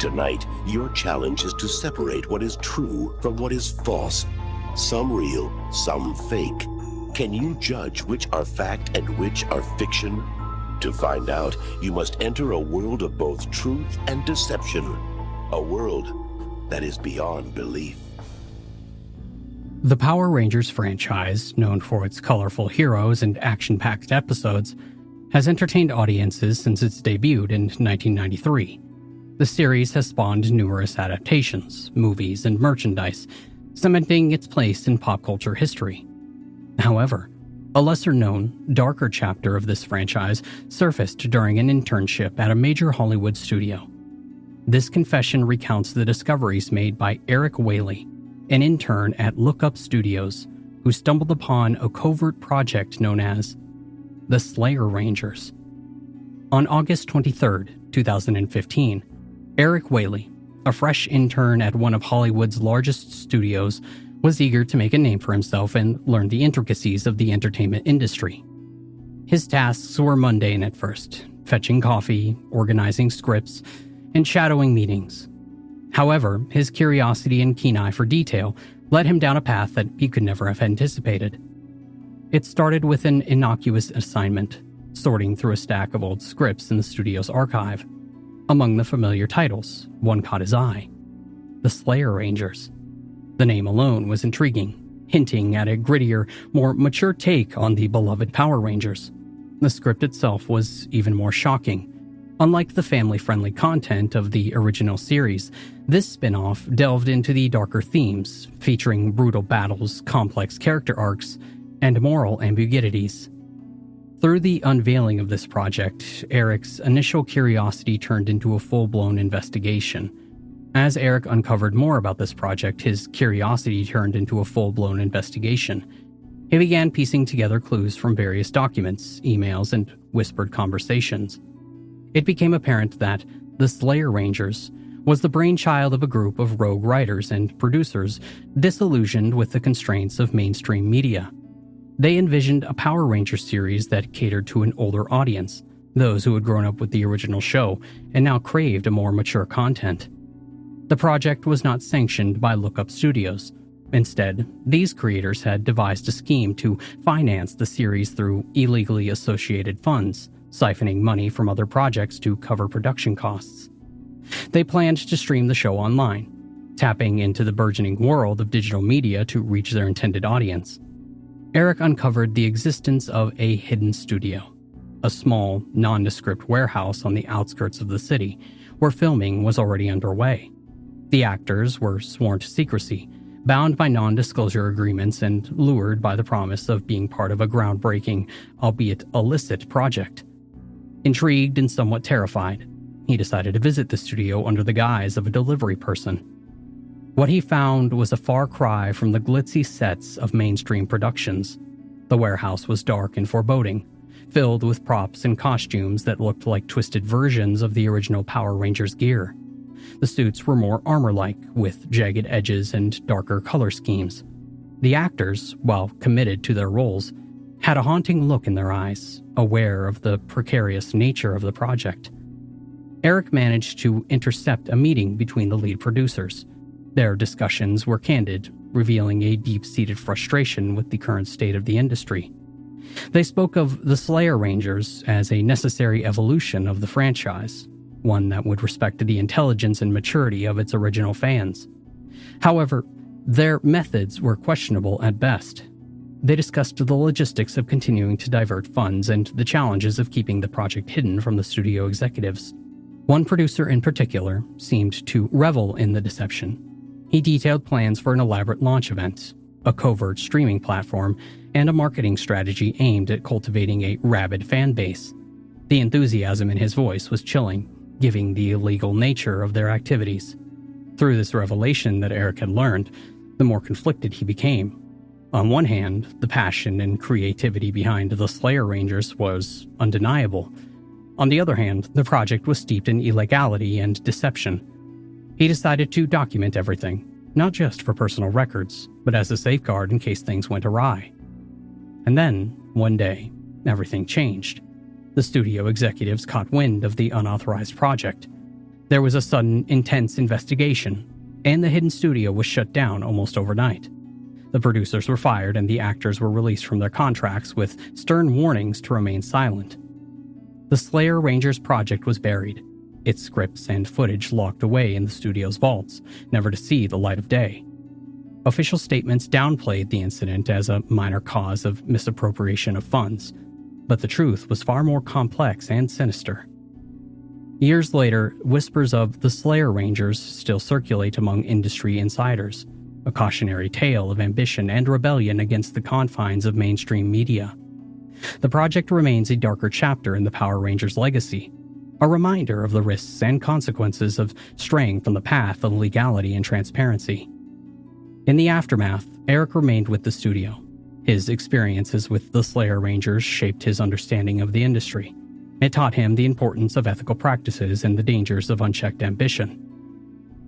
Tonight, your challenge is to separate what is true from what is false. Some real, some fake. Can you judge which are fact and which are fiction? To find out, you must enter a world of both truth and deception. A world that is beyond belief. The Power Rangers franchise, known for its colorful heroes and action-packed episodes, has entertained audiences since its debut in 1993. The series has spawned numerous adaptations, movies, and merchandise, cementing its place in pop culture history. However, a lesser-known, darker chapter of this franchise surfaced during an internship at a major Hollywood studio. This confession recounts the discoveries made by Eric Whaley, an intern at Lookup Studios, who stumbled upon a covert project known as the Slayer Rangers. On August 23, 2015, Eric Whaley, a fresh intern at one of Hollywood's largest studios, was eager to make a name for himself and learn the intricacies of the entertainment industry. His tasks were mundane at first, fetching coffee, organizing scripts, and shadowing meetings. However, his curiosity and keen eye for detail led him down a path that he could never have anticipated. It started with an innocuous assignment, sorting through a stack of old scripts in the studio's archive. Among the familiar titles, one caught his eye: The Slayer Rangers. The name alone was intriguing, hinting at a grittier, more mature take on the beloved Power Rangers. The script itself was even more shocking. Unlike the family-friendly content of the original series, this spin-off delved into the darker themes, featuring brutal battles, complex character arcs, and moral ambiguities. Through the unveiling of this project, Eric's initial curiosity turned into a full-blown investigation. As Eric uncovered more about this project, his curiosity turned into a full-blown investigation. He began piecing together clues from various documents, emails, and whispered conversations. It became apparent that the Slayer Rangers was the brainchild of a group of rogue writers and producers disillusioned with the constraints of mainstream media. They envisioned a Power Rangers series that catered to an older audience, those who had grown up with the original show and now craved a more mature content. The project was not sanctioned by Lookup Studios. Instead, these creators had devised a scheme to finance the series through illegally associated funds, siphoning money from other projects to cover production costs. They planned to stream the show online, tapping into the burgeoning world of digital media to reach their intended audience. Eric uncovered the existence of a hidden studio, a small, nondescript warehouse on the outskirts of the city, where filming was already underway. The actors were sworn to secrecy, bound by non-disclosure agreements and lured by the promise of being part of a groundbreaking, albeit illicit, project. Intrigued and somewhat terrified, he decided to visit the studio under the guise of a delivery person. What he found was a far cry from the glitzy sets of mainstream productions. The warehouse was dark and foreboding, filled with props and costumes that looked like twisted versions of the original Power Rangers gear. The suits were more armor-like, with jagged edges and darker color schemes. The actors, while committed to their roles, had a haunting look in their eyes, aware of the precarious nature of the project. Eric managed to intercept a meeting between the lead producers. Their discussions were candid, revealing a deep-seated frustration with the current state of the industry. They spoke of the Slayer Rangers as a necessary evolution of the franchise, one that would respect the intelligence and maturity of its original fans. However, their methods were questionable at best. They discussed the logistics of continuing to divert funds and the challenges of keeping the project hidden from the studio executives. One producer in particular seemed to revel in the deception. He detailed plans for an elaborate launch event, a covert streaming platform, and a marketing strategy aimed at cultivating a rabid fan base. The enthusiasm in his voice was chilling, giving the illegal nature of their activities. Through this revelation that Eric had learned, the more conflicted he became. On one hand, the passion and creativity behind the Slayer Rangers was undeniable. On the other hand, the project was steeped in illegality and deception. He decided to document everything, not just for personal records, but as a safeguard in case things went awry. And then, one day, everything changed. The studio executives caught wind of the unauthorized project. There was a sudden, intense investigation, and the hidden studio was shut down almost overnight. The producers were fired and the actors were released from their contracts with stern warnings to remain silent. The Slayer Rangers project was buried, its scripts and footage locked away in the studio's vaults, never to see the light of day. Official statements downplayed the incident as a minor cause of misappropriation of funds, but the truth was far more complex and sinister. Years later, whispers of the Slayer Rangers still circulate among industry insiders, a cautionary tale of ambition and rebellion against the confines of mainstream media. The project remains a darker chapter in the Power Rangers' legacy, a reminder of the risks and consequences of straying from the path of legality and transparency. In the aftermath, Eric remained with the studio. His experiences with the Slayer Rangers shaped his understanding of the industry. It taught him the importance of ethical practices and the dangers of unchecked ambition.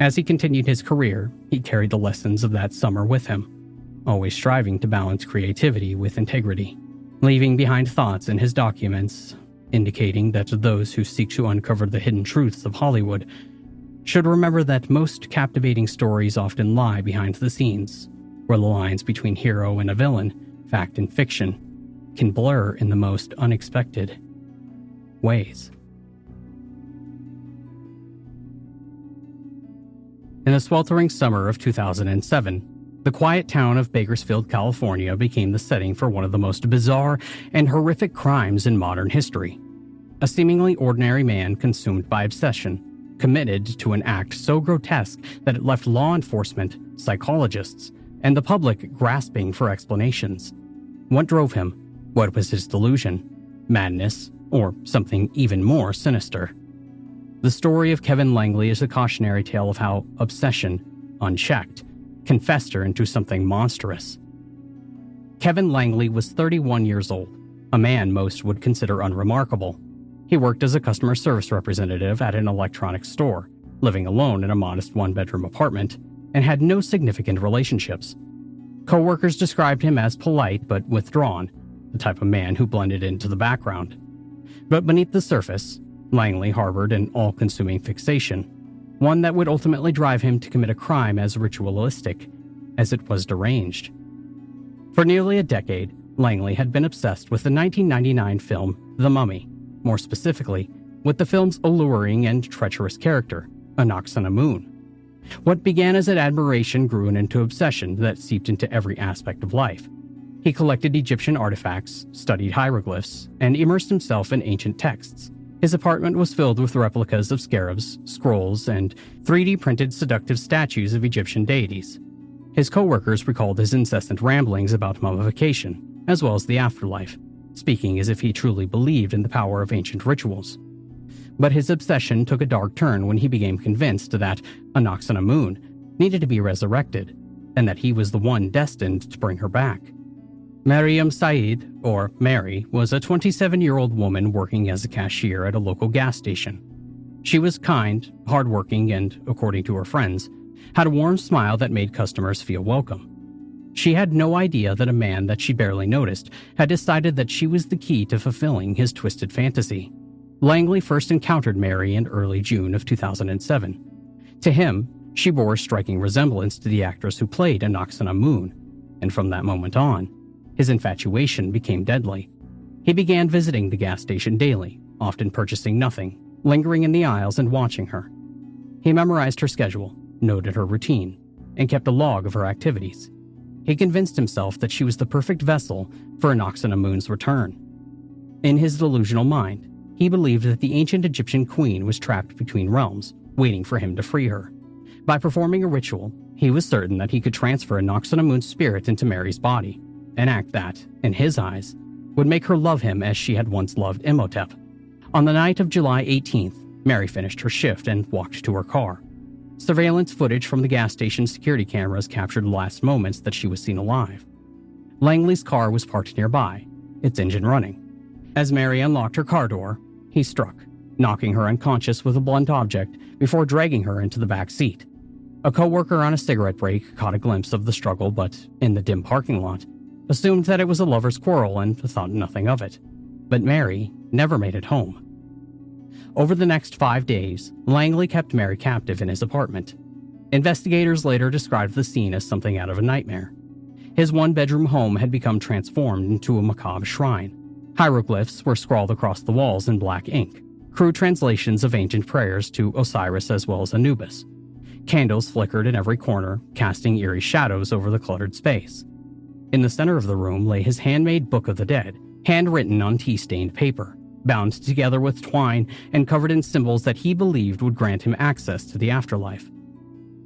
As he continued his career, he carried the lessons of that summer with him, always striving to balance creativity with integrity, leaving behind thoughts in his documents indicating that those who seek to uncover the hidden truths of Hollywood should remember that most captivating stories often lie behind the scenes, where the lines between hero and a villain, fact and fiction, can blur in the most unexpected ways. In the sweltering summer of 2007, the quiet town of Bakersfield, California became the setting for one of the most bizarre and horrific crimes in modern history. A seemingly ordinary man consumed by obsession, committed to an act so grotesque that it left law enforcement, psychologists, and the public grasping for explanations. What drove him? What was his delusion? Madness? Or something even more sinister? The story of Kevin Langley is a cautionary tale of how obsession, unchecked, can fester into something monstrous. Kevin Langley was 31 years old, a man most would consider unremarkable. He worked as a customer service representative at an electronics store, living alone in a modest one-bedroom apartment, and had no significant relationships. Co-workers described him as polite but withdrawn, the type of man who blended into the background. But beneath the surface, Langley harbored an all-consuming fixation, one that would ultimately drive him to commit a crime as ritualistic as it was deranged. For nearly a decade, Langley had been obsessed with the 1999 film The Mummy, more specifically, with the film's alluring and treacherous character, Anoxana Moon. What began as an admiration grew into obsession that seeped into every aspect of life. He collected Egyptian artifacts, studied hieroglyphs, and immersed himself in ancient texts. His apartment was filled with replicas of scarabs, scrolls, and 3D-printed seductive statues of Egyptian deities. His co-workers recalled his incessant ramblings about mummification, as well as the afterlife, speaking as if he truly believed in the power of ancient rituals. But his obsession took a dark turn when he became convinced that Anoxana Moon needed to be resurrected, and that he was the one destined to bring her back. Mariam Saeed, or Mary, was a 27-year-old woman working as a cashier at a local gas station. She was kind, hardworking, and, according to her friends, had a warm smile that made customers feel welcome. She had no idea that a man that she barely noticed had decided that she was the key to fulfilling his twisted fantasy. Langley first encountered Mary in early June of 2007. To him, she bore a striking resemblance to the actress who played Anoxana Moon, and from that moment on, his infatuation became deadly. He began visiting the gas station daily, often purchasing nothing, lingering in the aisles and watching her. He memorized her schedule, noted her routine, and kept a log of her activities. He convinced himself that she was the perfect vessel for Anoxana Moon's return. In his delusional mind, he believed that the ancient Egyptian queen was trapped between realms, waiting for him to free her. By performing a ritual, he was certain that he could transfer Anoxana Moon's spirit into Mary's body, an act that, in his eyes, would make her love him as she had once loved Imhotep. On the night of July 18th, Mary finished her shift and walked to her car. Surveillance footage from the gas station security cameras captured the last moments that she was seen alive. Langley's car was parked nearby, its engine running. As Mary unlocked her car door, he struck, knocking her unconscious with a blunt object before dragging her into the back seat. A co-worker on a cigarette break caught a glimpse of the struggle, but in the dim parking lot, assumed that it was a lover's quarrel and thought nothing of it. But Mary never made it home. Over the next 5 days, Langley kept Mary captive in his apartment. Investigators later described the scene as something out of a nightmare. His one-bedroom home had become transformed into a macabre shrine. Hieroglyphs were scrawled across the walls in black ink, crude translations of ancient prayers to Osiris as well as Anubis. Candles flickered in every corner, casting eerie shadows over the cluttered space. In the center of the room lay his handmade Book of the Dead, handwritten on tea-stained paper, bound together with twine and covered in symbols that he believed would grant him access to the afterlife.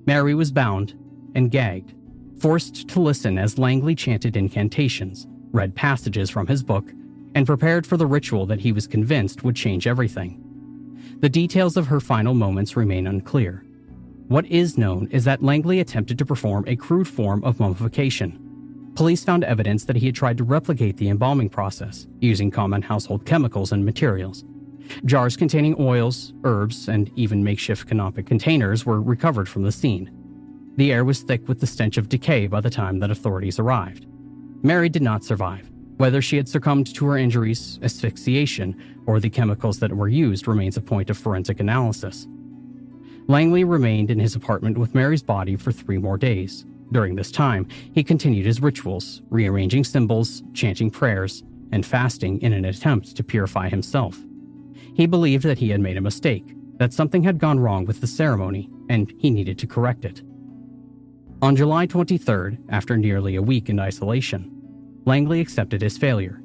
Mary was bound and gagged, forced to listen as Langley chanted incantations, read passages from his book, and prepared for the ritual that he was convinced would change everything. The details of her final moments remain unclear. What is known is that Langley attempted to perform a crude form of mummification. Police found evidence that he had tried to replicate the embalming process, using common household chemicals and materials. Jars containing oils, herbs, and even makeshift canopic containers were recovered from the scene. The air was thick with the stench of decay by the time that authorities arrived. Mary did not survive. Whether she had succumbed to her injuries, asphyxiation, or the chemicals that were used remains a point of forensic analysis. Langley remained in his apartment with Mary's body for 3 more days. During this time, he continued his rituals, rearranging symbols, chanting prayers, and fasting in an attempt to purify himself. He believed that he had made a mistake, that something had gone wrong with the ceremony, and he needed to correct it. On July 23rd, after nearly a week in isolation, Langley accepted his failure.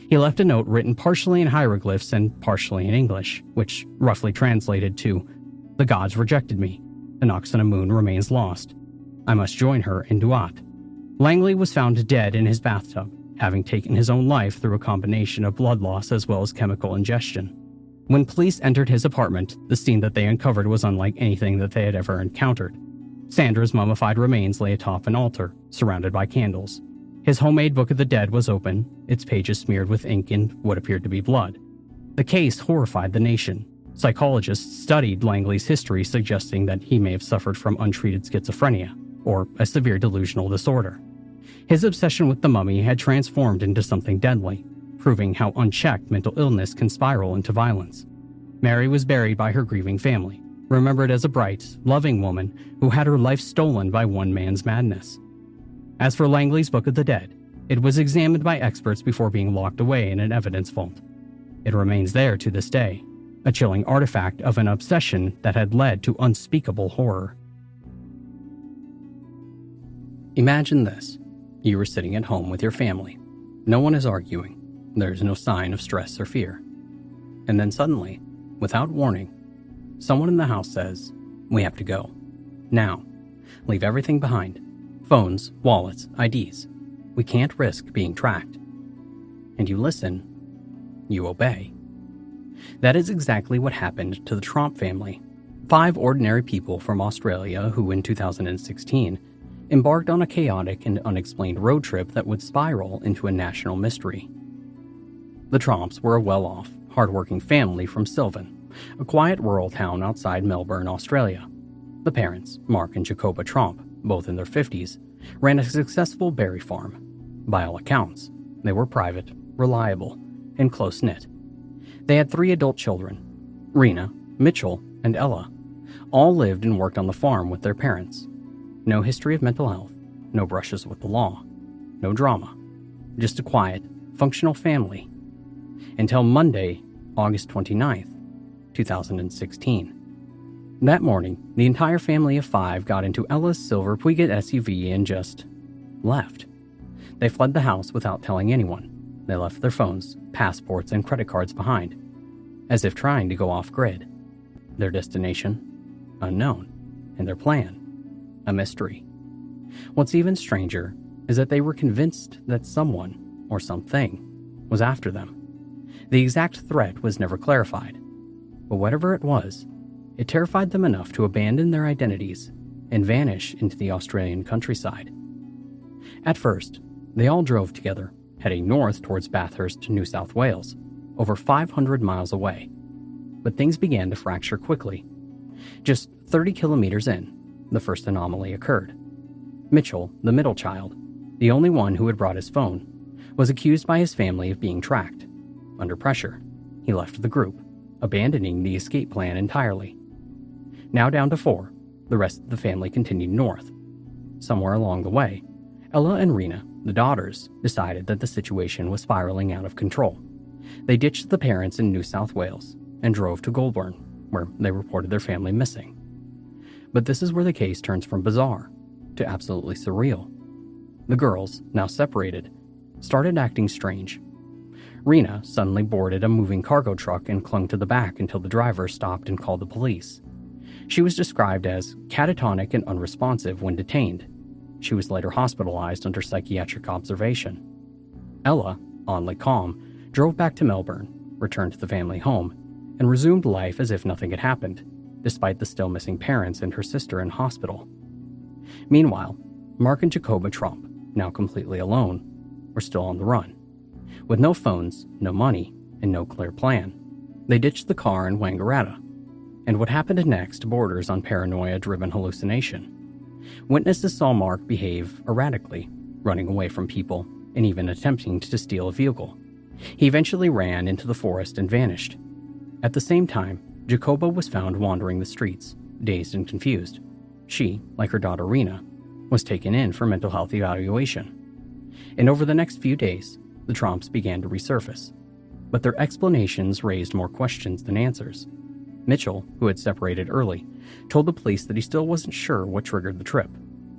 He left a note written partially in hieroglyphs and partially in English, which roughly translated to, "The gods rejected me. An ox and a moon remains lost. I must join her in Duat." Langley was found dead in his bathtub, having taken his own life through a combination of blood loss as well as chemical ingestion. When police entered his apartment, the scene that they uncovered was unlike anything that they had ever encountered. Sandra's mummified remains lay atop an altar, surrounded by candles. His homemade Book of the Dead was open, its pages smeared with ink and what appeared to be blood. The case horrified the nation. Psychologists studied Langley's history, suggesting that he may have suffered from untreated schizophrenia, or a severe delusional disorder. His obsession with the mummy had transformed into something deadly, proving how unchecked mental illness can spiral into violence. Mary was buried by her grieving family, remembered as a bright, loving woman who had her life stolen by one man's madness. As for Langley's Book of the Dead, it was examined by experts before being locked away in an evidence vault. It remains there to this day, a chilling artifact of an obsession that had led to unspeakable horror. Imagine this. You were sitting at home with your family. No one is arguing. There's no sign of stress or fear. And then suddenly, without warning, someone in the house says, "We have to go. Now. Leave everything behind. Phones, wallets, IDs. We can't risk being tracked." And you listen. You obey. That is exactly what happened to the Tromp family. 5 ordinary people from Australia who, in 2016, embarked on a chaotic and unexplained road trip that would spiral into a national mystery. The Tromps were a well-off, hard-working family from Sylvan, a quiet rural town outside Melbourne, Australia. The parents, Mark and Jacoba Tromp, both in their 50s, ran a successful berry farm. By all accounts, they were private, reliable, and close-knit. They had 3 adult children, Rena, Mitchell, and Ella. All lived and worked on the farm with their parents. No history of mental health, no brushes with the law, no drama. Just a quiet, functional family. Until Monday, August 29th, 2016. That morning, the entire family of 5 got into Ella's silver Puigat SUV and just left. They fled the house without telling anyone. They left their phones, passports, and credit cards behind, as if trying to go off-grid. Their destination? Unknown. And their plan? A mystery. What's even stranger is that they were convinced that someone, or something, was after them. The exact threat was never clarified, but whatever it was, it terrified them enough to abandon their identities and vanish into the Australian countryside. At first, they all drove together, heading north towards Bathurst, New South Wales, over 500 miles away. But things began to fracture quickly. Just 30 kilometers in, the first anomaly occurred. Mitchell, the middle child, the only one who had brought his phone, was accused by his family of being tracked. Under pressure, he left the group, abandoning the escape plan entirely. Now down to 4, the rest of the family continued north. Somewhere along the way, Ella and Rena, the daughters, decided that the situation was spiraling out of control. They ditched the parents in New South Wales and drove to Goulburn, where they reported their family missing. But this is where the case turns from bizarre to absolutely surreal. The girls, now separated, started acting strange. Rena suddenly boarded a moving cargo truck and clung to the back until the driver stopped and called the police. She was described as catatonic and unresponsive when detained. She was later hospitalized under psychiatric observation. Ella, oddly calm, drove back to Melbourne, returned to the family home, and resumed life as if nothing had happened, despite the still missing parents and her sister in hospital. Meanwhile, Mark and Jacoba Trump, now completely alone, were still on the run. With no phones, no money, and no clear plan, they ditched the car in Wangaratta. And what happened next borders on paranoia-driven hallucination. Witnesses saw Mark behave erratically, running away from people and even attempting to steal a vehicle. He eventually ran into the forest and vanished. At the same time, Jacoba was found wandering the streets, dazed and confused. She, like her daughter Rena, was taken in for mental health evaluation. And over the next few days, the Trumps began to resurface. But their explanations raised more questions than answers. Mitchell, who had separated early, told the police that he still wasn't sure what triggered the trip,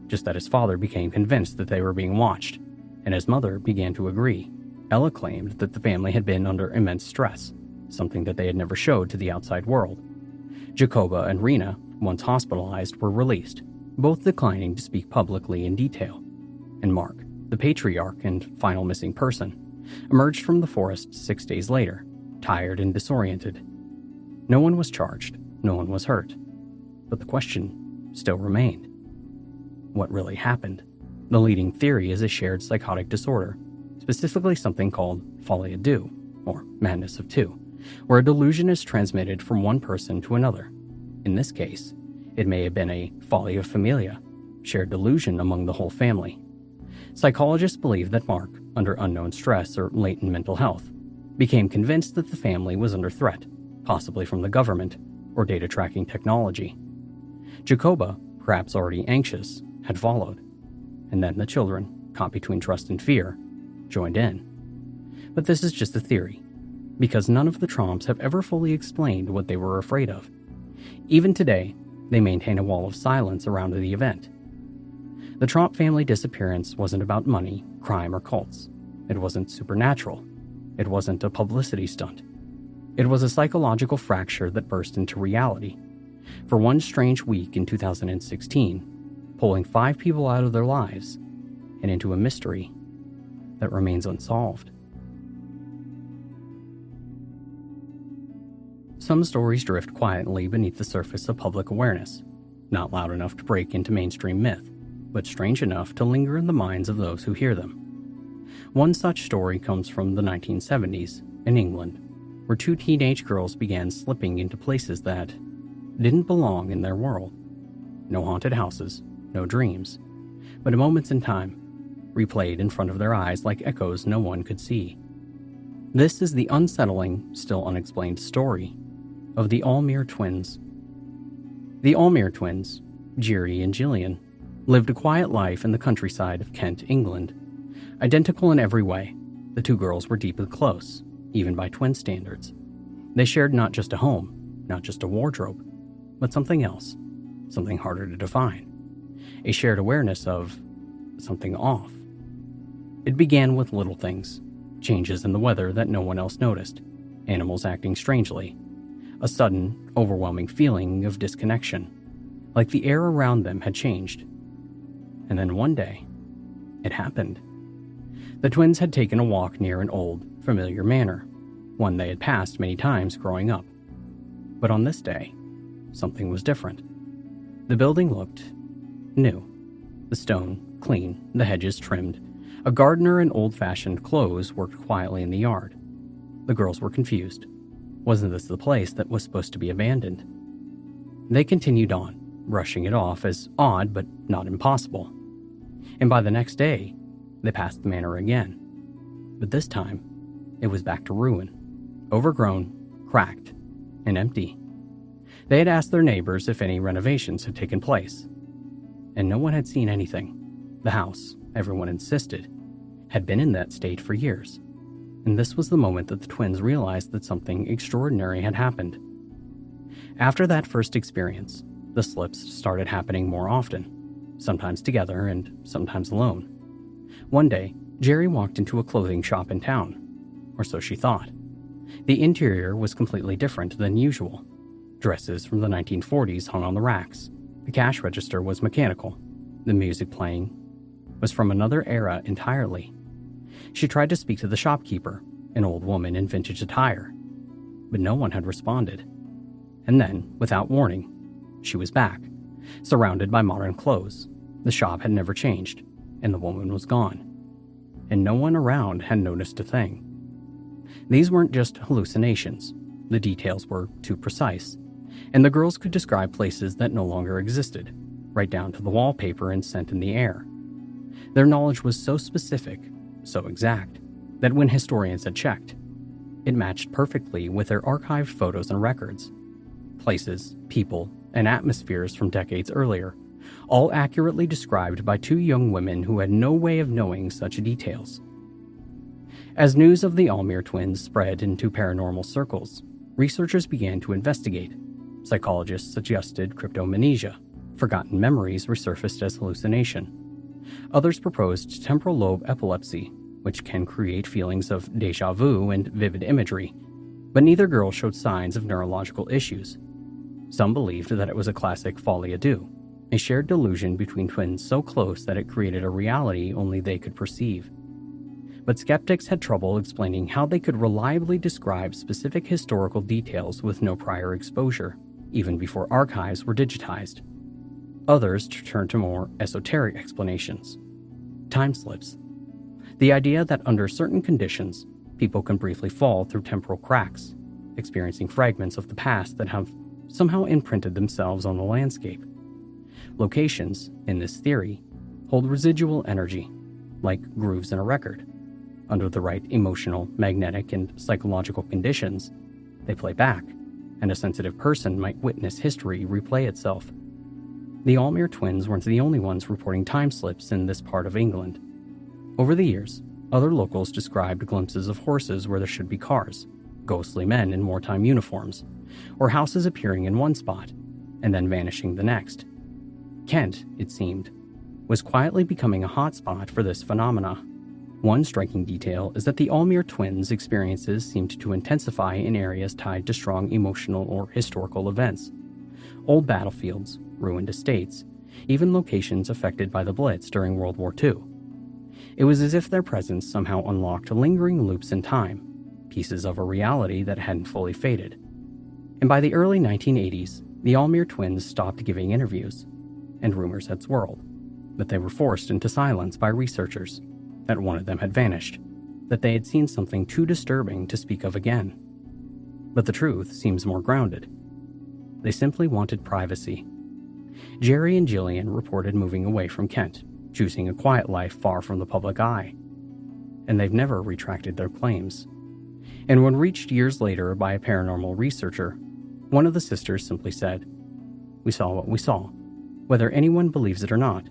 just that his father became convinced that they were being watched, and his mother began to agree. Ella claimed that the family had been under immense stress, something that they had never showed to the outside world. Jacoba and Rena, once hospitalized, were released, both declining to speak publicly in detail. And Mark, the patriarch and final missing person, emerged from the forest 6 days later, tired and disoriented. No one was charged, no one was hurt. But the question still remained. What really happened? The leading theory is a shared psychotic disorder, specifically something called folie à deux, or madness of two, where a delusion is transmitted from one person to another. In this case, it may have been a folia familia, shared delusion among the whole family. Psychologists believe that Mark, under unknown stress or latent mental health, became convinced that the family was under threat, possibly from the government or data tracking technology. Jacoba, perhaps already anxious, had followed, and then the children, caught between trust and fear, joined in. But this is just a theory, because none of the Tromps have ever fully explained what they were afraid of. Even today, they maintain a wall of silence around the event. The Tromp family disappearance wasn't about money, crime, or cults. It wasn't supernatural. It wasn't a publicity stunt. It was a psychological fracture that burst into reality. For one strange week in 2016, pulling 5 people out of their lives and into a mystery that remains unsolved. Some stories drift quietly beneath the surface of public awareness, not loud enough to break into mainstream myth, but strange enough to linger in the minds of those who hear them. One such story comes from the 1970s in England, where 2 teenage girls began slipping into places that didn't belong in their world. No haunted houses, no dreams, but moments in time, replayed in front of their eyes like echoes no one could see. This is the unsettling, still unexplained story of the Almere twins. The Almere twins, Jiri and Gillian, lived a quiet life in the countryside of Kent, England. Identical in every way, the 2 girls were deeply close, even by twin standards. They shared not just a home, not just a wardrobe, but something else, something harder to define. A shared awareness of something off. It began with little things, changes in the weather that no one else noticed, animals acting strangely, a sudden, overwhelming feeling of disconnection, like the air around them had changed. And then one day, it happened. The twins had taken a walk near an old, familiar manor, one they had passed many times growing up. But on this day, something was different. The building looked new. The stone clean, the hedges trimmed. A gardener in old-fashioned clothes worked quietly in the yard. The girls were confused. Wasn't this the place that was supposed to be abandoned? They continued on, brushing it off as odd but not impossible. And by the next day, they passed the manor again. But this time, it was back to ruin. Overgrown, cracked, and empty. They had asked their neighbors if any renovations had taken place, and no one had seen anything. The house, everyone insisted, had been in that state for years, and this was the moment that the twins realized that something extraordinary had happened. After that first experience, the slips started happening more often, sometimes together and sometimes alone. One day, Jerry walked into a clothing shop in town, or so she thought. The interior was completely different than usual. Dresses from the 1940s hung on the racks. The cash register was mechanical. The music playing was from another era entirely. She tried to speak to the shopkeeper, an old woman in vintage attire, but no one had responded. And then, without warning, she was back, surrounded by modern clothes. The shop had never changed, and the woman was gone. And no one around had noticed a thing. These weren't just hallucinations. The details were too precise, and the girls could describe places that no longer existed, right down to the wallpaper and scent in the air. Their knowledge was so specific, so exact, that when historians had checked, it matched perfectly with their archived photos and records. Places, people, and atmospheres from decades earlier, all accurately described by two young women who had no way of knowing such details. As news of the Almere twins spread into paranormal circles, researchers began to investigate. Psychologists suggested cryptomnesia, forgotten memories resurfaced as hallucination. Others proposed temporal lobe epilepsy, which can create feelings of déjà vu and vivid imagery, but neither girl showed signs of neurological issues. Some believed that it was a classic folie à deux, a shared delusion between twins so close that it created a reality only they could perceive. But skeptics had trouble explaining how they could reliably describe specific historical details with no prior exposure, even before archives were digitized. Others turned to more esoteric explanations. Time slips. The idea that under certain conditions, people can briefly fall through temporal cracks, experiencing fragments of the past that have somehow imprinted themselves on the landscape. Locations, in this theory, hold residual energy, like grooves in a record. Under the right emotional, magnetic, and psychological conditions, they play back, and a sensitive person might witness history replay itself. The Almere twins weren't the only ones reporting time slips in this part of England. Over the years, other locals described glimpses of horses where there should be cars, ghostly men in wartime uniforms, or houses appearing in one spot and then vanishing the next. Kent, it seemed, was quietly becoming a hotspot for this phenomena. One striking detail is that the Almere twins' experiences seemed to intensify in areas tied to strong emotional or historical events. Old battlefields, ruined estates, even locations affected by the Blitz during World War II. It was as if their presence somehow unlocked lingering loops in time, pieces of a reality that hadn't fully faded. And by the early 1980s, the Almere twins stopped giving interviews, and rumors had swirled that they were forced into silence by researchers, that one of them had vanished, that they had seen something too disturbing to speak of again. But the truth seems more grounded. They simply wanted privacy. Jerry and Jillian reported moving away from Kent, choosing a quiet life far from the public eye. And they've never retracted their claims. And when reached years later by a paranormal researcher, one of the sisters simply said, "We saw what we saw. Whether anyone believes it or not,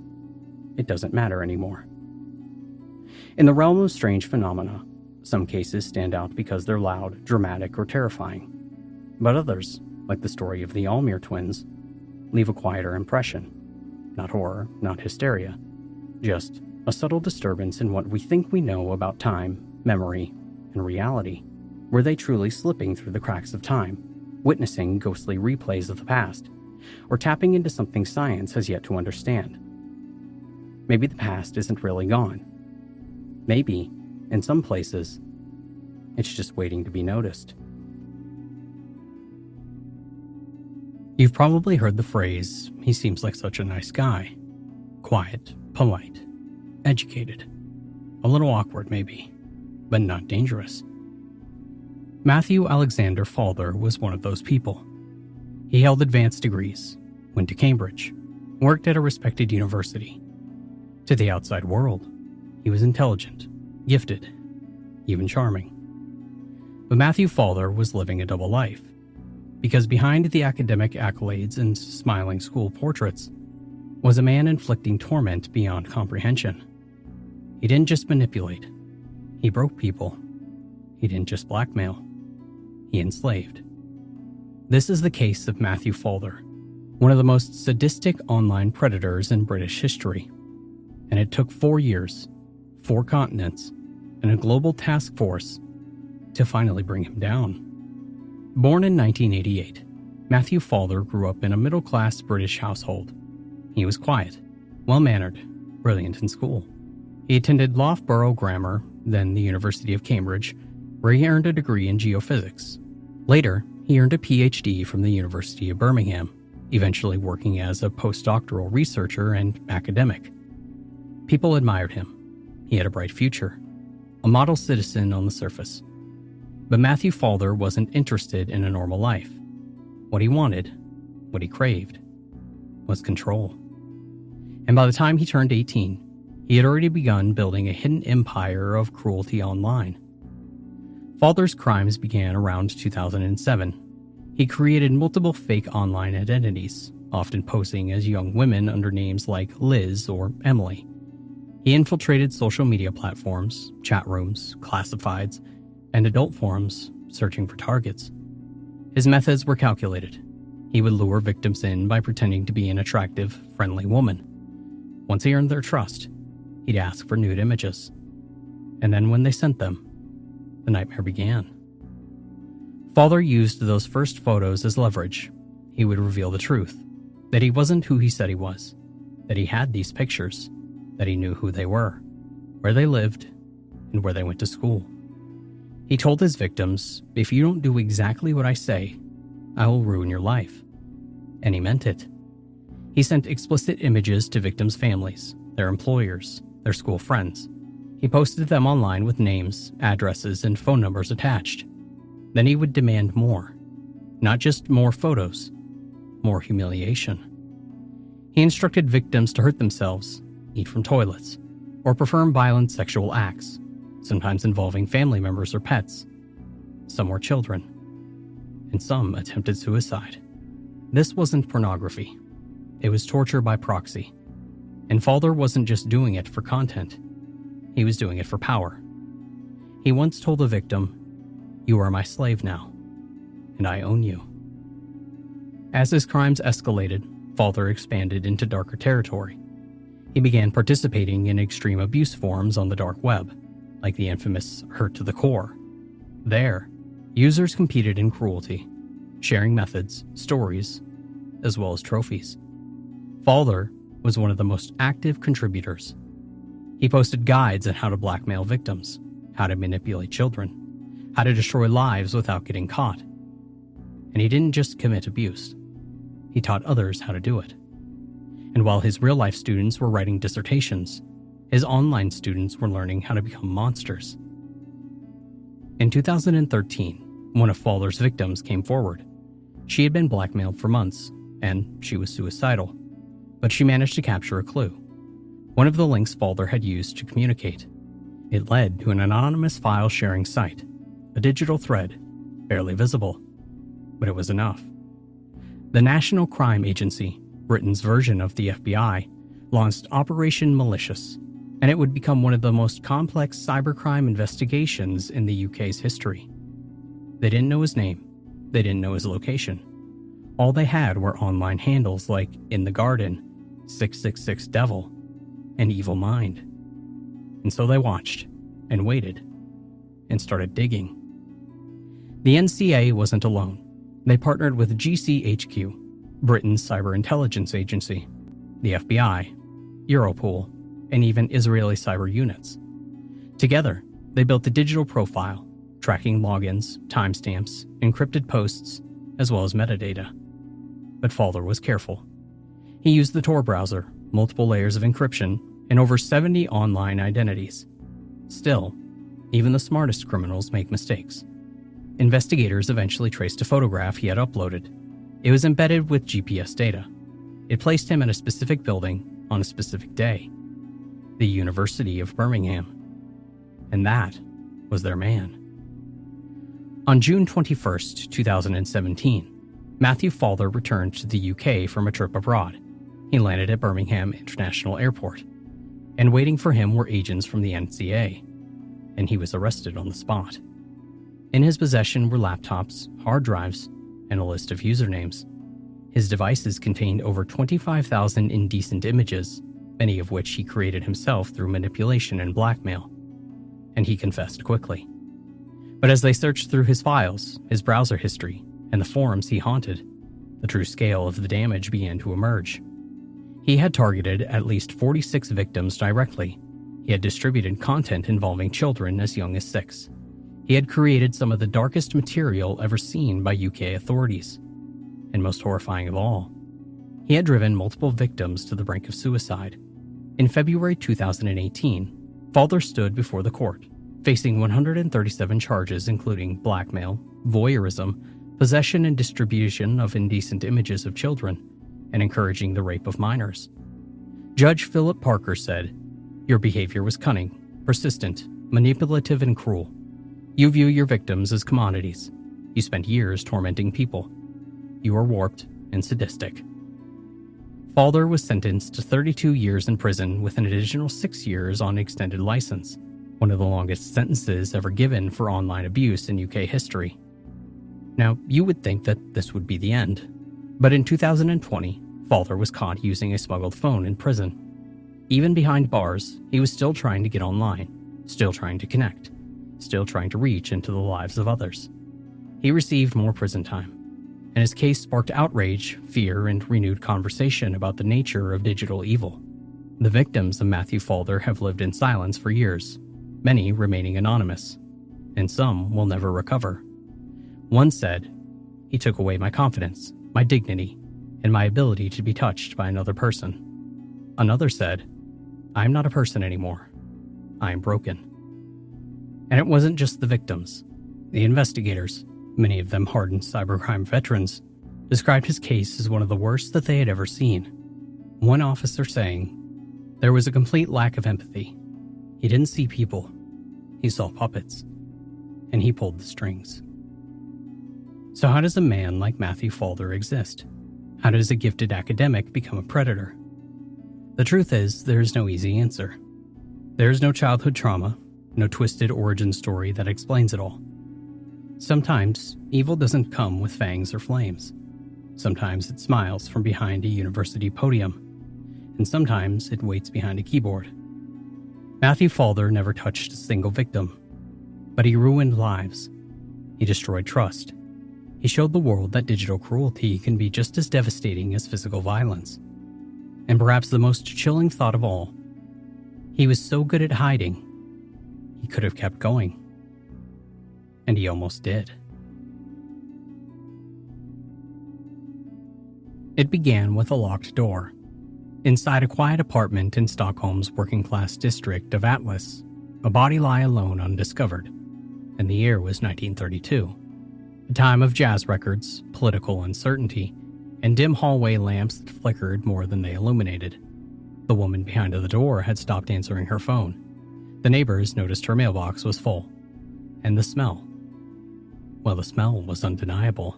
it doesn't matter anymore." In the realm of strange phenomena, some cases stand out because they're loud, dramatic, or terrifying. But others, like the story of the Almere twins, leave a quieter impression. Not horror, not hysteria, just a subtle disturbance in what we think we know about time, memory, and reality. Were they truly slipping through the cracks of time, witnessing ghostly replays of the past, or tapping into something science has yet to understand? Maybe the past isn't really gone. Maybe, in some places, it's just waiting to be noticed. You've probably heard the phrase, "He seems like such a nice guy." Quiet, polite, educated. A little awkward maybe, but not dangerous. Matthew Alexander Falder was one of those people. He held advanced degrees, went to Cambridge, worked at a respected university. To the outside world, he was intelligent, gifted, even charming. But Matthew Falder was living a double life. Because behind the academic accolades and smiling school portraits was a man inflicting torment beyond comprehension. He didn't just manipulate. He broke people. He didn't just blackmail. He enslaved. This is the case of Matthew Falder, one of the most sadistic online predators in British history. And it took 4 years, 4 continents, and a global task force to finally bring him down. Born in 1988, Matthew Falder grew up in a middle-class British household. He was quiet, well-mannered, brilliant in school. He attended Loughborough Grammar, then the University of Cambridge, where he earned a degree in geophysics. Later, he earned a PhD from the University of Birmingham, eventually working as a postdoctoral researcher and academic. People admired him. He had a bright future, a model citizen on the surface. But Matthew Falder wasn't interested in a normal life. What he wanted, what he craved, was control. And by the time he turned 18, he had already begun building a hidden empire of cruelty online. Falder's crimes began around 2007. He created multiple fake online identities, often posing as young women under names like Liz or Emily. He infiltrated social media platforms, chat rooms, classifieds, and adult forums, searching for targets. His methods were calculated. He would lure victims in by pretending to be an attractive, friendly woman. Once he earned their trust, he'd ask for nude images. And then when they sent them, the nightmare began. Falder used those first photos as leverage. He would reveal the truth, that he wasn't who he said he was, that he had these pictures, that he knew who they were, where they lived, and where they went to school. He told his victims, "If you don't do exactly what I say, I will ruin your life." And he meant it. He sent explicit images to victims' families, their employers, their school friends. He posted them online with names, addresses, and phone numbers attached. Then he would demand more. Not just more photos, more humiliation. He instructed victims to hurt themselves, eat from toilets, or perform violent sexual acts, sometimes involving family members or pets. Some were children, and some attempted suicide. This wasn't pornography. It was torture by proxy. And Falder wasn't just doing it for content. He was doing it for power. He once told a victim, "You are my slave now, and I own you." As his crimes escalated, Falder expanded into darker territory. He began participating in extreme abuse forums on the dark web, like the infamous Hurt to the Core. There, users competed in cruelty, sharing methods, stories, as well as trophies. Falder was one of the most active contributors. He posted guides on how to blackmail victims, how to manipulate children, how to destroy lives without getting caught. And he didn't just commit abuse. He taught others how to do it. And while his real-life students were writing dissertations, his online students were learning how to become monsters. In 2013, one of Falder's victims came forward. She had been blackmailed for months, and she was suicidal. But she managed to capture a clue. One of the links Falder had used to communicate. It led to an anonymous file-sharing site, a digital thread, barely visible. But it was enough. The National Crime Agency, Britain's version of the FBI, launched Operation Malicious, and it would become one of the most complex cybercrime investigations in the UK's history. They didn't know his name. They didn't know his location. All they had were online handles like In the Garden, 666 Devil, and Evil Mind. And so they watched, and waited, and started digging. The NCA wasn't alone. They partnered with GCHQ, Britain's cyber intelligence agency, the FBI, Europol, and even Israeli cyber units. Together, they built a digital profile, tracking logins, timestamps, encrypted posts, as well as metadata. But Falder was careful. He used the Tor browser, multiple layers of encryption, and over 70 online identities. Still, even the smartest criminals make mistakes. Investigators eventually traced a photograph he had uploaded. It was embedded with GPS data. It placed him in a specific building on a specific day. The University of Birmingham. And that was their man. On June 21st, 2017, Matthew Falder returned to the UK from a trip abroad. He landed at Birmingham International Airport, and waiting for him were agents from the NCA, and he was arrested on the spot. In his possession were laptops, hard drives, and a list of usernames. His devices contained over 25,000 indecent images, many of which he created himself through manipulation and blackmail, and he confessed quickly. But as they searched through his files, his browser history, and the forums he haunted, the true scale of the damage began to emerge. He had targeted at least 46 victims directly. He had distributed content involving children as young as 6. He had created some of the darkest material ever seen by UK authorities. And most horrifying of all, he had driven multiple victims to the brink of suicide. In February 2018, Falder stood before the court, facing 137 charges including blackmail, voyeurism, possession and distribution of indecent images of children, and encouraging the rape of minors. Judge Philip Parker said, "Your behavior was cunning, persistent, manipulative, and cruel. You view your victims as commodities. You spent years tormenting people. You are warped and sadistic." Falder was sentenced to 32 years in prison with an additional 6 years on extended license, one of the longest sentences ever given for online abuse in UK history. Now, you would think that this would be the end, but in 2020, Falder was caught using a smuggled phone in prison. Even behind bars, he was still trying to get online, still trying to connect, still trying to reach into the lives of others. He received more prison time, and his case sparked outrage, fear, and renewed conversation about the nature of digital evil. The victims of Matthew Falder have lived in silence for years, many remaining anonymous, and some will never recover. One said, "He took away my confidence, my dignity, and my ability to be touched by another person." Another said, "I'm not a person anymore. I am broken." And it wasn't just the victims. The investigators, many of them hardened cybercrime veterans, described his case as one of the worst that they had ever seen. One officer saying, "There was a complete lack of empathy. He didn't see people. He saw puppets. And he pulled the strings." So how does a man like Matthew Falder exist? How does a gifted academic become a predator? The truth is, there is no easy answer. There is no childhood trauma, no twisted origin story that explains it all. Sometimes, evil doesn't come with fangs or flames. Sometimes it smiles from behind a university podium, and sometimes it waits behind a keyboard. Matthew Falder never touched a single victim, but he ruined lives. He destroyed trust. He showed the world that digital cruelty can be just as devastating as physical violence. And perhaps the most chilling thought of all, he was so good at hiding, he could have kept going. And he almost did. It began with a locked door. Inside a quiet apartment in Stockholm's working-class district of Atlas, a body lay alone undiscovered, and the year was 1932. A time of jazz records, political uncertainty, and dim hallway lamps that flickered more than they illuminated. The woman behind the door had stopped answering her phone. The neighbors noticed her mailbox was full. And the smell. Well, the smell was undeniable.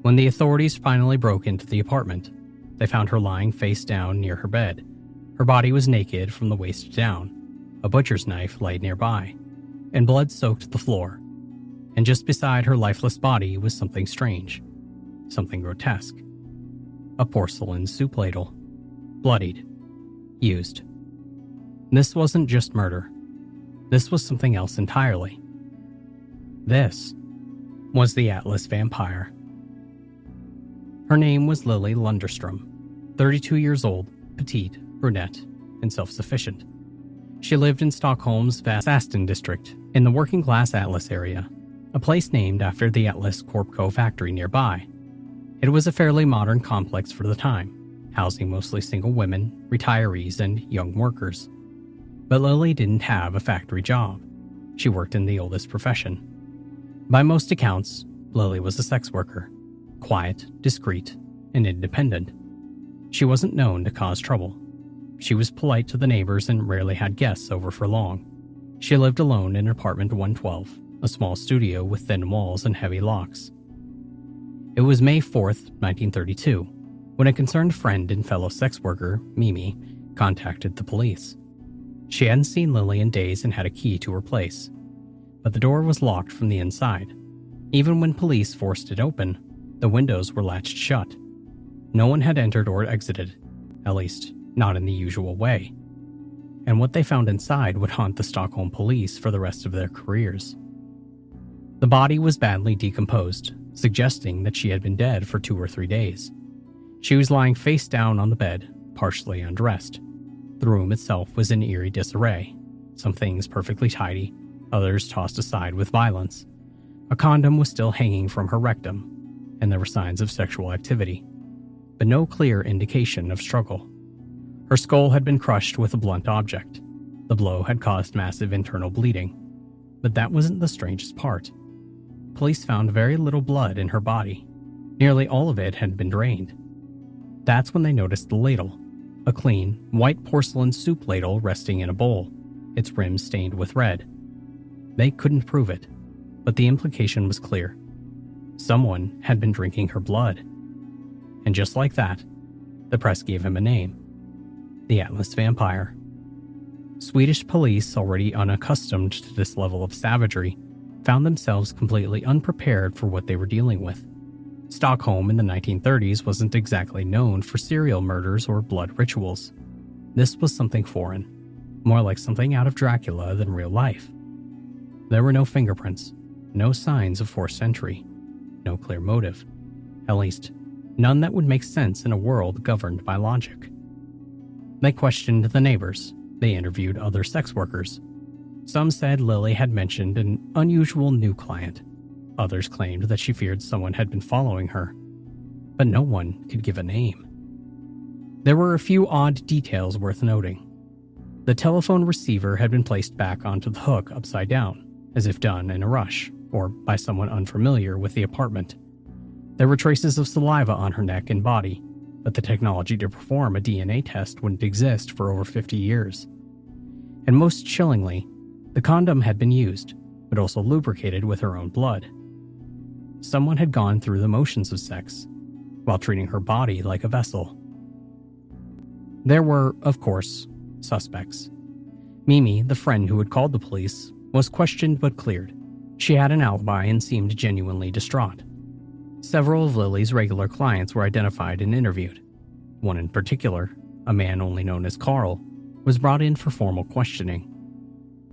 When the authorities finally broke into the apartment, they found her lying face down near her bed. Her body was naked from the waist down. A butcher's knife lay nearby, and blood soaked the floor. And just beside her lifeless body was something strange, something grotesque. A porcelain soup ladle, bloodied, used. This wasn't just murder. This was something else entirely. This was the Atlas vampire. Her name was Lily Lunderstrom, 32 years old, petite, brunette, and self-sufficient. She lived in Stockholm's Vasasten district, in the working-class Atlas area, a place named after the Atlas Corpco factory nearby. It was a fairly modern complex for the time, housing mostly single women, retirees, and young workers. But Lily didn't have a factory job. She worked in the oldest profession. By most accounts, Lily was a sex worker, quiet, discreet, and independent. She wasn't known to cause trouble. She was polite to the neighbors and rarely had guests over for long. She lived alone in apartment 112, a small studio with thin walls and heavy locks. It was May 4th, 1932, when a concerned friend and fellow sex worker, Mimi, contacted the police. She hadn't seen Lily in days and had a key to her place, but the door was locked from the inside. Even when police forced it open, the windows were latched shut. No one had entered or exited, at least not in the usual way. And what they found inside would haunt the Stockholm police for the rest of their careers. The body was badly decomposed, suggesting that she had been dead for 2 or 3 days. She was lying face down on the bed, partially undressed. The room itself was in eerie disarray, some things perfectly tidy, others tossed aside with violence. A condom was still hanging from her rectum, and there were signs of sexual activity, but no clear indication of struggle. Her skull had been crushed with a blunt object. The blow had caused massive internal bleeding, but that wasn't the strangest part. Police found very little blood in her body. Nearly all of it had been drained. That's when they noticed the ladle, a clean, white porcelain soup ladle resting in a bowl, its rim stained with red. They couldn't prove it, but the implication was clear. Someone had been drinking her blood. And just like that, the press gave him a name: the Atlas Vampire. Swedish police, already unaccustomed to this level of savagery, found themselves completely unprepared for what they were dealing with. Stockholm in the 1930s wasn't exactly known for serial murders or blood rituals. This was something foreign, more like something out of Dracula than real life. There were no fingerprints, no signs of forced entry, no clear motive, at least none that would make sense in a world governed by logic. They questioned the neighbors. They interviewed other sex workers. Some said Lily had mentioned an unusual new client. Others claimed that she feared someone had been following her, but no one could give a name. There were a few odd details worth noting. The telephone receiver had been placed back onto the hook upside down, as if done in a rush, or by someone unfamiliar with the apartment. There were traces of saliva on her neck and body, but the technology to perform a DNA test wouldn't exist for over 50 years. And most chillingly, the condom had been used, but also lubricated with her own blood. Someone had gone through the motions of sex, while treating her body like a vessel. There were, of course, suspects. Mimi, the friend who had called the police, was questioned but cleared. She had an alibi and seemed genuinely distraught. Several of Lily's regular clients were identified and interviewed. One in particular, a man only known as Carl, was brought in for formal questioning.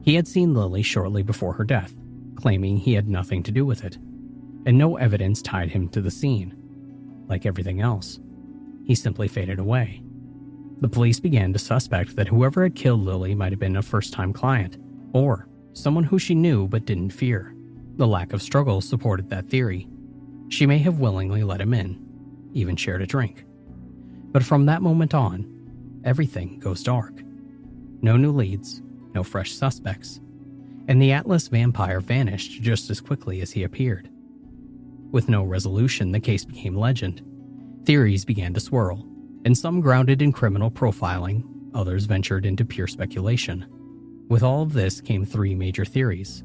He had seen Lily shortly before her death, claiming he had nothing to do with it, and no evidence tied him to the scene. Like everything else, he simply faded away. The police began to suspect that whoever had killed Lily might have been a first-time client, or someone who she knew but didn't fear. The lack of struggle supported that theory. She may have willingly let him in, even shared a drink. But from that moment on, everything goes dark. No new leads, no fresh suspects, and the Atlas Vampire vanished just as quickly as he appeared. With no resolution, the case became legend. Theories began to swirl, and some grounded in criminal profiling, others ventured into pure speculation. With all of this came 3 major theories,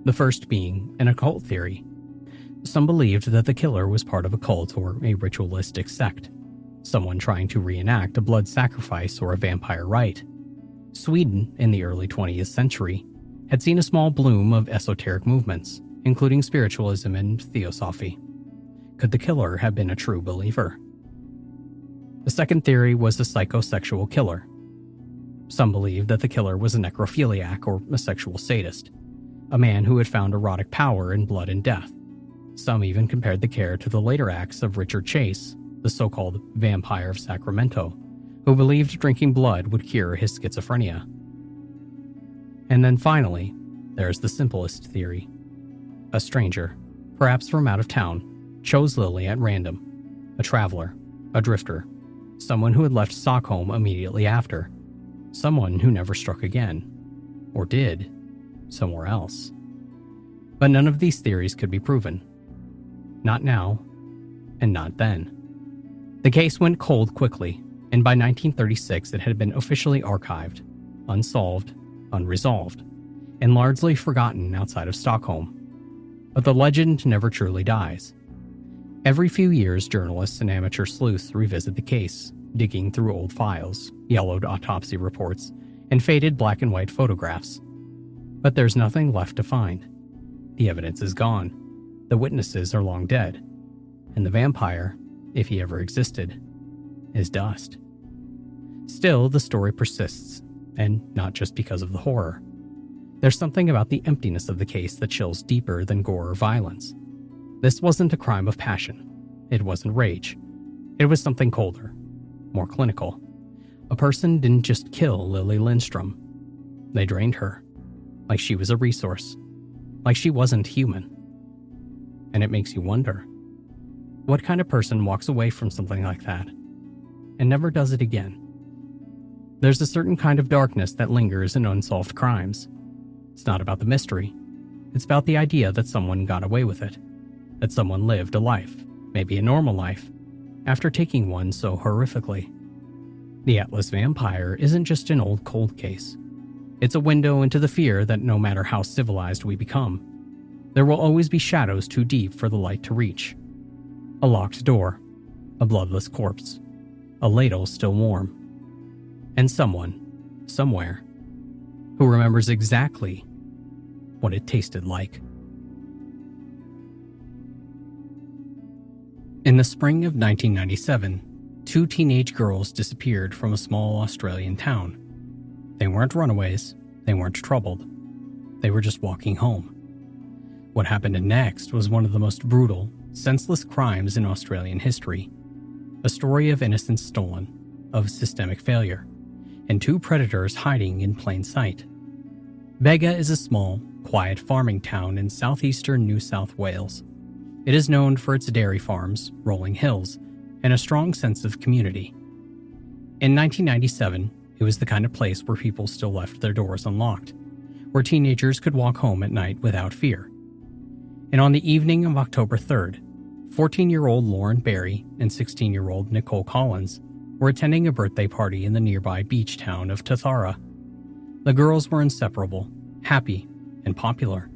the first being an occult theory. Some believed that the killer was part of a cult or a ritualistic sect, someone trying to reenact a blood sacrifice or a vampire rite. Sweden, in the early 20th century, had seen a small bloom of esoteric movements, including spiritualism and theosophy. Could the killer have been a true believer? The second theory was a psychosexual killer. Some believed that the killer was a necrophiliac or a sexual sadist, a man who had found erotic power in blood and death. Some even compared the killer to the later acts of Richard Chase, the so-called Vampire of Sacramento, who believed drinking blood would cure his schizophrenia. And then finally, there's the simplest theory. A stranger, perhaps from out of town, chose Lily at random. A traveler, a drifter, someone who had left Stockholm immediately after, someone who never struck again, or did, somewhere else. But none of these theories could be proven. Not now, and not then. The case went cold quickly, and by 1936 it had been officially archived, unsolved, unresolved, and largely forgotten outside of Stockholm. But the legend never truly dies. Every few years, journalists and amateur sleuths revisit the case, digging through old files, yellowed autopsy reports, and faded black and white photographs. But there's nothing left to find. The evidence is gone, the witnesses are long dead, and the vampire, if he ever existed, is dust. Still, the story persists, and not just because of the horror. There's something about the emptiness of the case that chills deeper than gore or violence. This wasn't a crime of passion. It wasn't rage. It was something colder, more clinical. A person didn't just kill Lily Lindstrom. They drained her, like she was a resource, like she wasn't human. And it makes you wonder, what kind of person walks away from something like that and never does it again? There's a certain kind of darkness that lingers in unsolved crimes. It's not about the mystery. It's about the idea that someone got away with it, that someone lived a life, maybe a normal life, after taking one so horrifically. The Atlas Vampire isn't just an old cold case. It's a window into the fear that no matter how civilized we become, there will always be shadows too deep for the light to reach. A locked door, a bloodless corpse, a ladle still warm, and someone, somewhere, who remembers exactly what it tasted like. In the spring of 1997, 2 teenage girls disappeared from a small Australian town. They weren't runaways, they weren't troubled. They were just walking home. What happened next was one of the most brutal, senseless crimes in Australian history. A story of innocence stolen, of systemic failure, and 2 predators hiding in plain sight. Bega is a small, quiet farming town in southeastern New South Wales. It is known for its dairy farms, rolling hills, and a strong sense of community. In 1997, it was the kind of place where people still left their doors unlocked, where teenagers could walk home at night without fear. And on the evening of October 3rd, 14-year-old Lauren Berry and 16-year-old Nicole Collins were attending a birthday party in the nearby beach town of Tathara. The girls were inseparable, happy, and popular.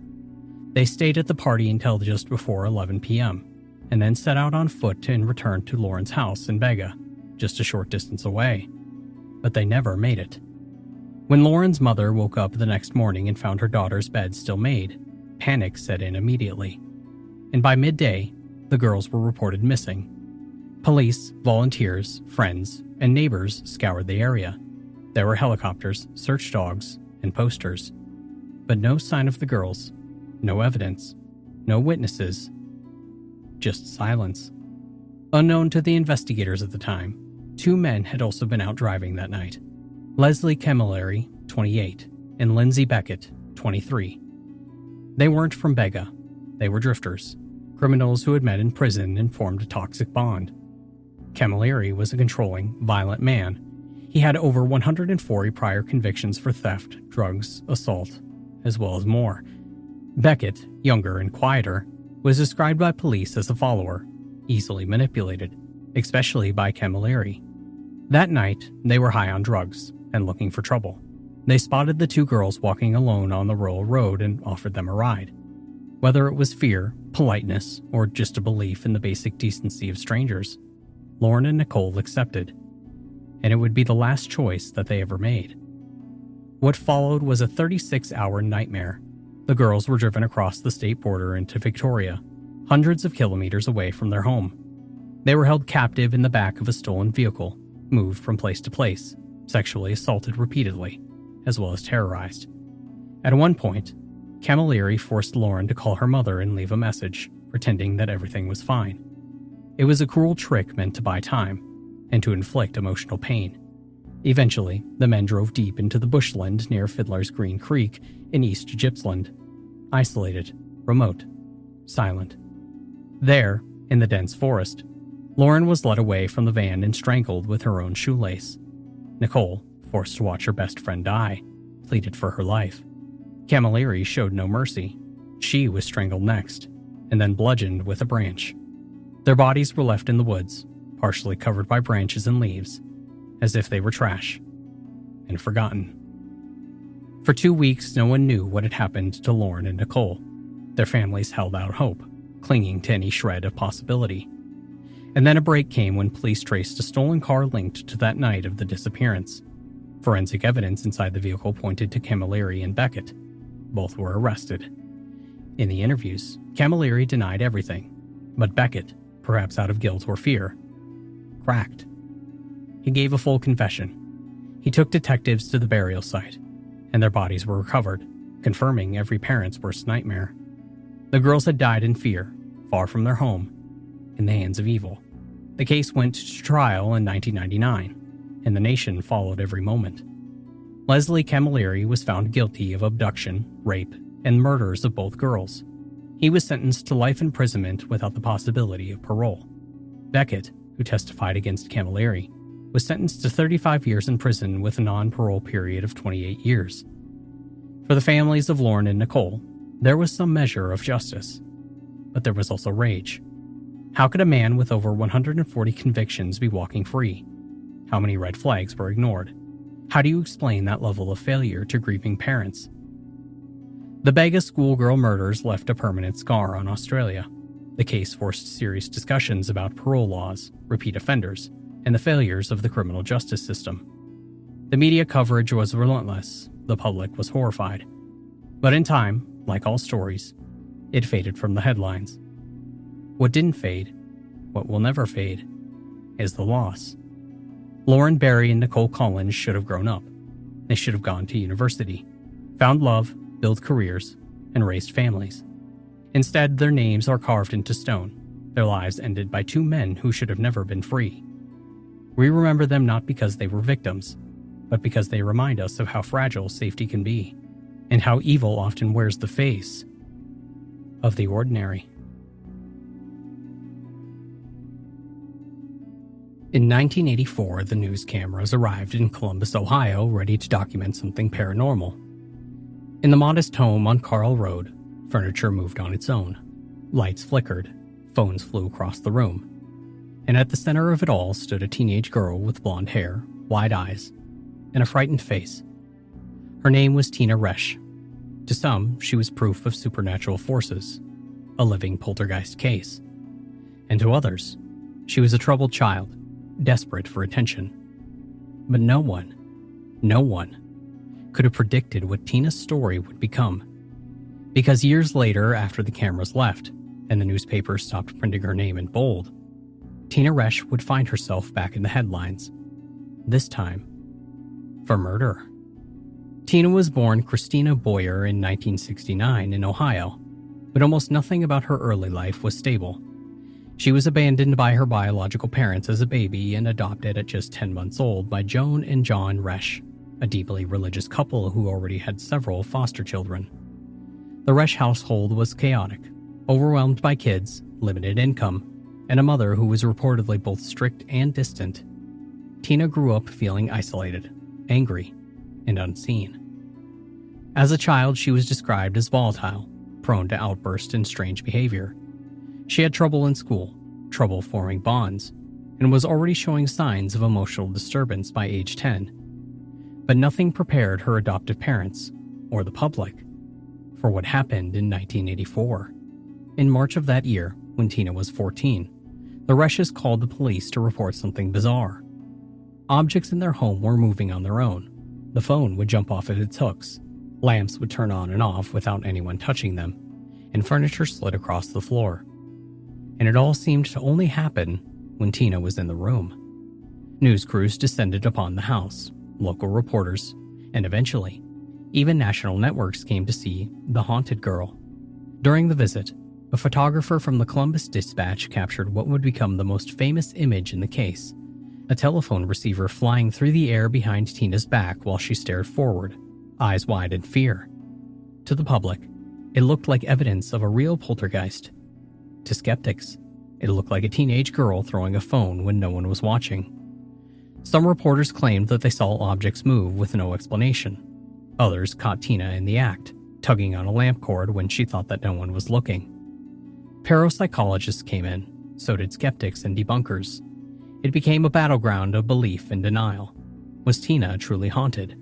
They stayed at the party until just before 11 p.m., and then set out on foot and returned to Lauren's house in Bega, just a short distance away. But they never made it. When Lauren's mother woke up the next morning and found her daughter's bed still made, panic set in immediately. And by midday, the girls were reported missing. Police, volunteers, friends, and neighbors scoured the area. There were helicopters, search dogs, and posters. But no sign of the girls, no evidence, no witnesses, just silence. Unknown to the investigators at the time, 2 men had also been out driving that night. Leslie Camilleri, 28, and Lindsay Beckett, 23. They weren't from Bega. They were drifters, criminals who had met in prison and formed a toxic bond. Camilleri was a controlling, violent man. He had over 140 prior convictions for theft, drugs, assault, as well as more. Beckett, younger and quieter, was described by police as a follower, easily manipulated, especially by Camilleri. That night, they were high on drugs and looking for trouble. They spotted the 2 girls walking alone on the rural road and offered them a ride. Whether it was fear, politeness, or just a belief in the basic decency of strangers, Lauren and Nicole accepted, and it would be the last choice that they ever made. What followed was a 36-hour nightmare. The girls were driven across the state border into Victoria, hundreds of kilometers away from their home. They were held captive in the back of a stolen vehicle, moved from place to place, sexually assaulted repeatedly, as well as terrorized. At one point, Camilleri forced Lauren to call her mother and leave a message, pretending that everything was fine. It was a cruel trick meant to buy time, and to inflict emotional pain. Eventually, the men drove deep into the bushland near Fiddler's Green Creek in East Gippsland. Isolated, remote, silent. There, in the dense forest, Lauren was led away from the van and strangled with her own shoelace. Nicole, forced to watch her best friend die, pleaded for her life. Camilleri showed no mercy. She was strangled next, and then bludgeoned with a branch. Their bodies were left in the woods, partially covered by branches and leaves, as if they were trash, and forgotten. For 2 weeks, no one knew what had happened to Lauren and Nicole. Their families held out hope, clinging to any shred of possibility. And then a break came when police traced a stolen car linked to that night of the disappearance. Forensic evidence inside the vehicle pointed to Camilleri and Beckett. Both were arrested. In the interviews, Camilleri denied everything, but Beckett, perhaps out of guilt or fear, cracked. He gave a full confession. He took detectives to the burial site, and their bodies were recovered, confirming every parent's worst nightmare. The girls had died in fear, far from their home, in the hands of evil. The case went to trial in 1999, and the nation followed every moment. Leslie Camilleri was found guilty of abduction, rape, and murders of both girls. He was sentenced to life imprisonment without the possibility of parole. Beckett, who testified against Camilleri, was sentenced to 35 years in prison with a non-parole period of 28 years. For the families of Lauren and Nicole, there was some measure of justice. But there was also rage. How could a man with over 140 convictions be walking free? How many red flags were ignored? How do you explain that level of failure to grieving parents? The Bega schoolgirl murders left a permanent scar on Australia. The case forced serious discussions about parole laws, repeat offenders, and the failures of the criminal justice system. The media coverage was relentless. The public was horrified. But in time, like all stories, it faded from the headlines. What didn't fade, what will never fade, is the loss. Lauren Barry and Nicole Collins should have grown up. They should have gone to university, found love, built careers, and raised families. Instead, their names are carved into stone, their lives ended by two men who should have never been free. We remember them not because they were victims, but because they remind us of how fragile safety can be, and how evil often wears the face of the ordinary. In 1984, the news cameras arrived in Columbus, Ohio, ready to document something paranormal. In the modest home on Carl Road, furniture moved on its own. Lights flickered, phones flew across the room. And at the center of it all stood a teenage girl with blonde hair, wide eyes, and a frightened face. Her name was Tina Resch. To some, she was proof of supernatural forces, a living poltergeist case. And to others, she was a troubled child, desperate for attention. But no one could have predicted what Tina's story would become. Because years later, after the cameras left, and the newspapers stopped printing her name in bold, Tina Resch would find herself back in the headlines. This time, for murder. Tina was born Christina Boyer in 1969 in Ohio, but almost nothing about her early life was stable. She was abandoned by her biological parents as a baby and adopted at just 10 months old by Joan and John Resch, a deeply religious couple who already had several foster children. The Resch household was chaotic, overwhelmed by kids, limited income, and a mother who was reportedly both strict and distant. Tina grew up feeling isolated, angry, and unseen. As a child, she was described as volatile, prone to outbursts and strange behavior. She had trouble in school, trouble forming bonds, and was already showing signs of emotional disturbance by age 10. But nothing prepared her adoptive parents, or the public, for what happened in 1984. In March of that year, when Tina was 14, the Resches called the police to report something bizarre. Objects in their home were moving on their own. The phone would jump off of its hooks, lamps would turn on and off without anyone touching them, and furniture slid across the floor. And it all seemed to only happen when Tina was in the room. News crews descended upon the house, local reporters, and eventually, even national networks came to see the haunted girl. During the visit, a photographer from the Columbus Dispatch captured what would become the most famous image in the case, a telephone receiver flying through the air behind Tina's back while she stared forward, eyes wide in fear. To the public, it looked like evidence of a real poltergeist. To skeptics, it looked like a teenage girl throwing a phone when no one was watching. Some reporters claimed that they saw objects move with no explanation. Others caught Tina in the act, tugging on a lamp cord when she thought that no one was looking. Parapsychologists came in, so did skeptics and debunkers. It became a battleground of belief and denial. Was Tina truly haunted?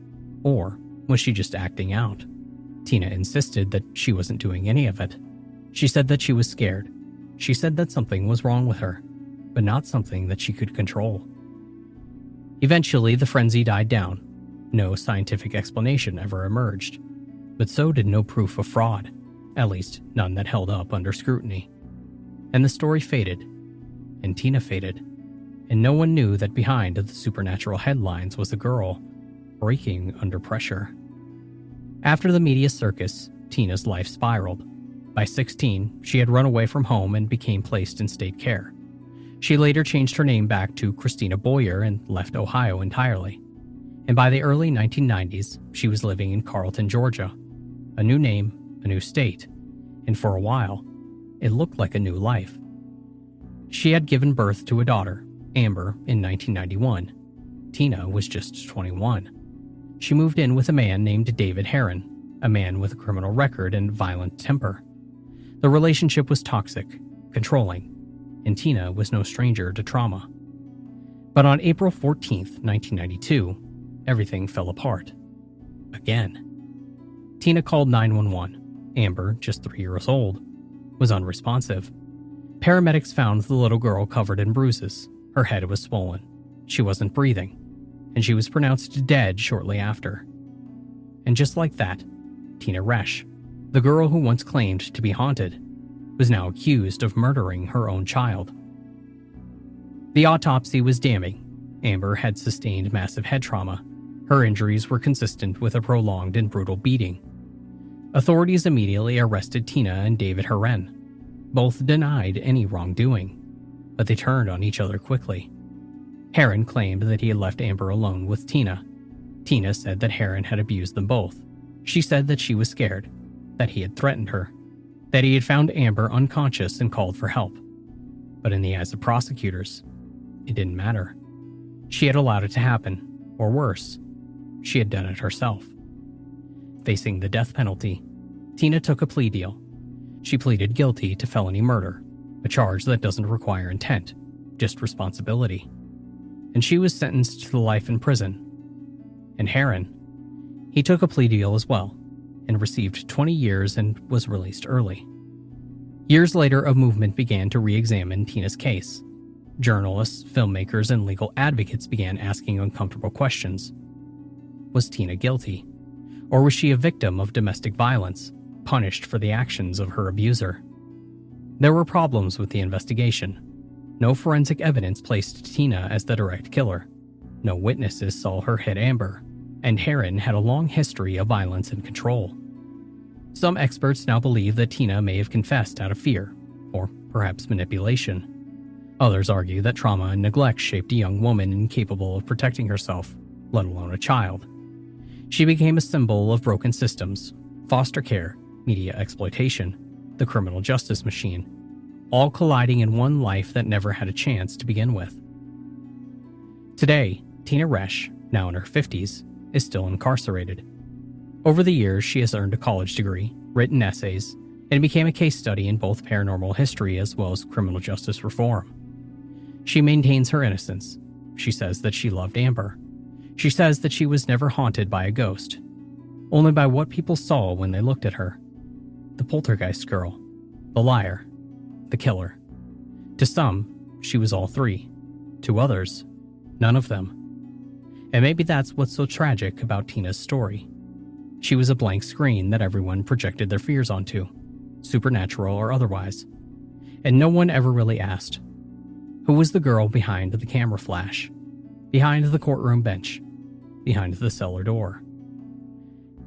Or was she just acting out? Tina insisted that she wasn't doing any of it. She said that she was scared. She said that something was wrong with her. but not something that she could control. Eventually, the frenzy died down. No scientific explanation ever emerged, but so did no proof of fraud, at least none that held up under scrutiny. And the story faded, and Tina faded, and no one knew that behind the supernatural headlines was a girl breaking under pressure. After the media circus, Tina's life spiraled. By 16, she had run away from home and became placed in state care. She later changed her name back to Christina Boyer and left Ohio entirely. And by the early 1990s, she was living in Carlton, Georgia. A new name, a new state, and for a while, it looked like a new life. She had given birth to a daughter, Amber, in 1991. Tina was just 21. She moved in with a man named David Heron, a man with a criminal record and violent temper. The relationship was toxic, controlling, and Tina was no stranger to trauma. But on April 14th, 1992, everything fell apart. Again. Tina called 911. Amber, just 3 years old, was unresponsive. Paramedics found the little girl covered in bruises. Her head was swollen. She wasn't breathing, and she was pronounced dead shortly after. And just like that, Tina Resch, the girl who once claimed to be haunted, was now accused of murdering her own child. The autopsy was damning. Amber had sustained massive head trauma. Her injuries were consistent with a prolonged and brutal beating. Authorities immediately arrested Tina and David Heron. Both denied any wrongdoing, but they turned on each other quickly. Heron claimed that he had left Amber alone with Tina. Tina said that Heron had abused them both. She said that she was scared, that he had threatened her, that he had found Amber unconscious and called for help. But in the eyes of prosecutors, it didn't matter. She had allowed it to happen, or worse, she had done it herself. Facing the death penalty, Tina took a plea deal. She pleaded guilty to felony murder, a charge that doesn't require intent, just responsibility. And she was sentenced to life in prison. And Heron, he took a plea deal as well, and received 20 years and was released early. Years later, a movement began to re-examine Tina's case. Journalists, filmmakers, and legal advocates began asking uncomfortable questions. Was Tina guilty? Or was she a victim of domestic violence, punished for the actions of her abuser? There were problems with the investigation. No forensic evidence placed Tina as the direct killer. No witnesses saw her hit Amber, and Heron had a long history of violence and control. Some experts now believe that Tina may have confessed out of fear, or perhaps manipulation. Others argue that trauma and neglect shaped a young woman incapable of protecting herself, let alone a child. She became a symbol of broken systems, foster care, media exploitation, the criminal justice machine, all colliding in one life that never had a chance to begin with. Today, Tina Resch, now in her 50s, is still incarcerated. Over the years, she has earned a college degree, written essays, and became a case study in both paranormal history as well as criminal justice reform. She maintains her innocence. She says that she loved Amber. She says that she was never haunted by a ghost, only by what people saw when they looked at her. The poltergeist girl, the liar, the killer. To some, she was all three. To others, none of them. And maybe that's what's so tragic about Tina's story. She was a blank screen that everyone projected their fears onto, supernatural or otherwise. And no one ever really asked, who was the girl behind the camera flash, behind the courtroom bench, behind the cellar door?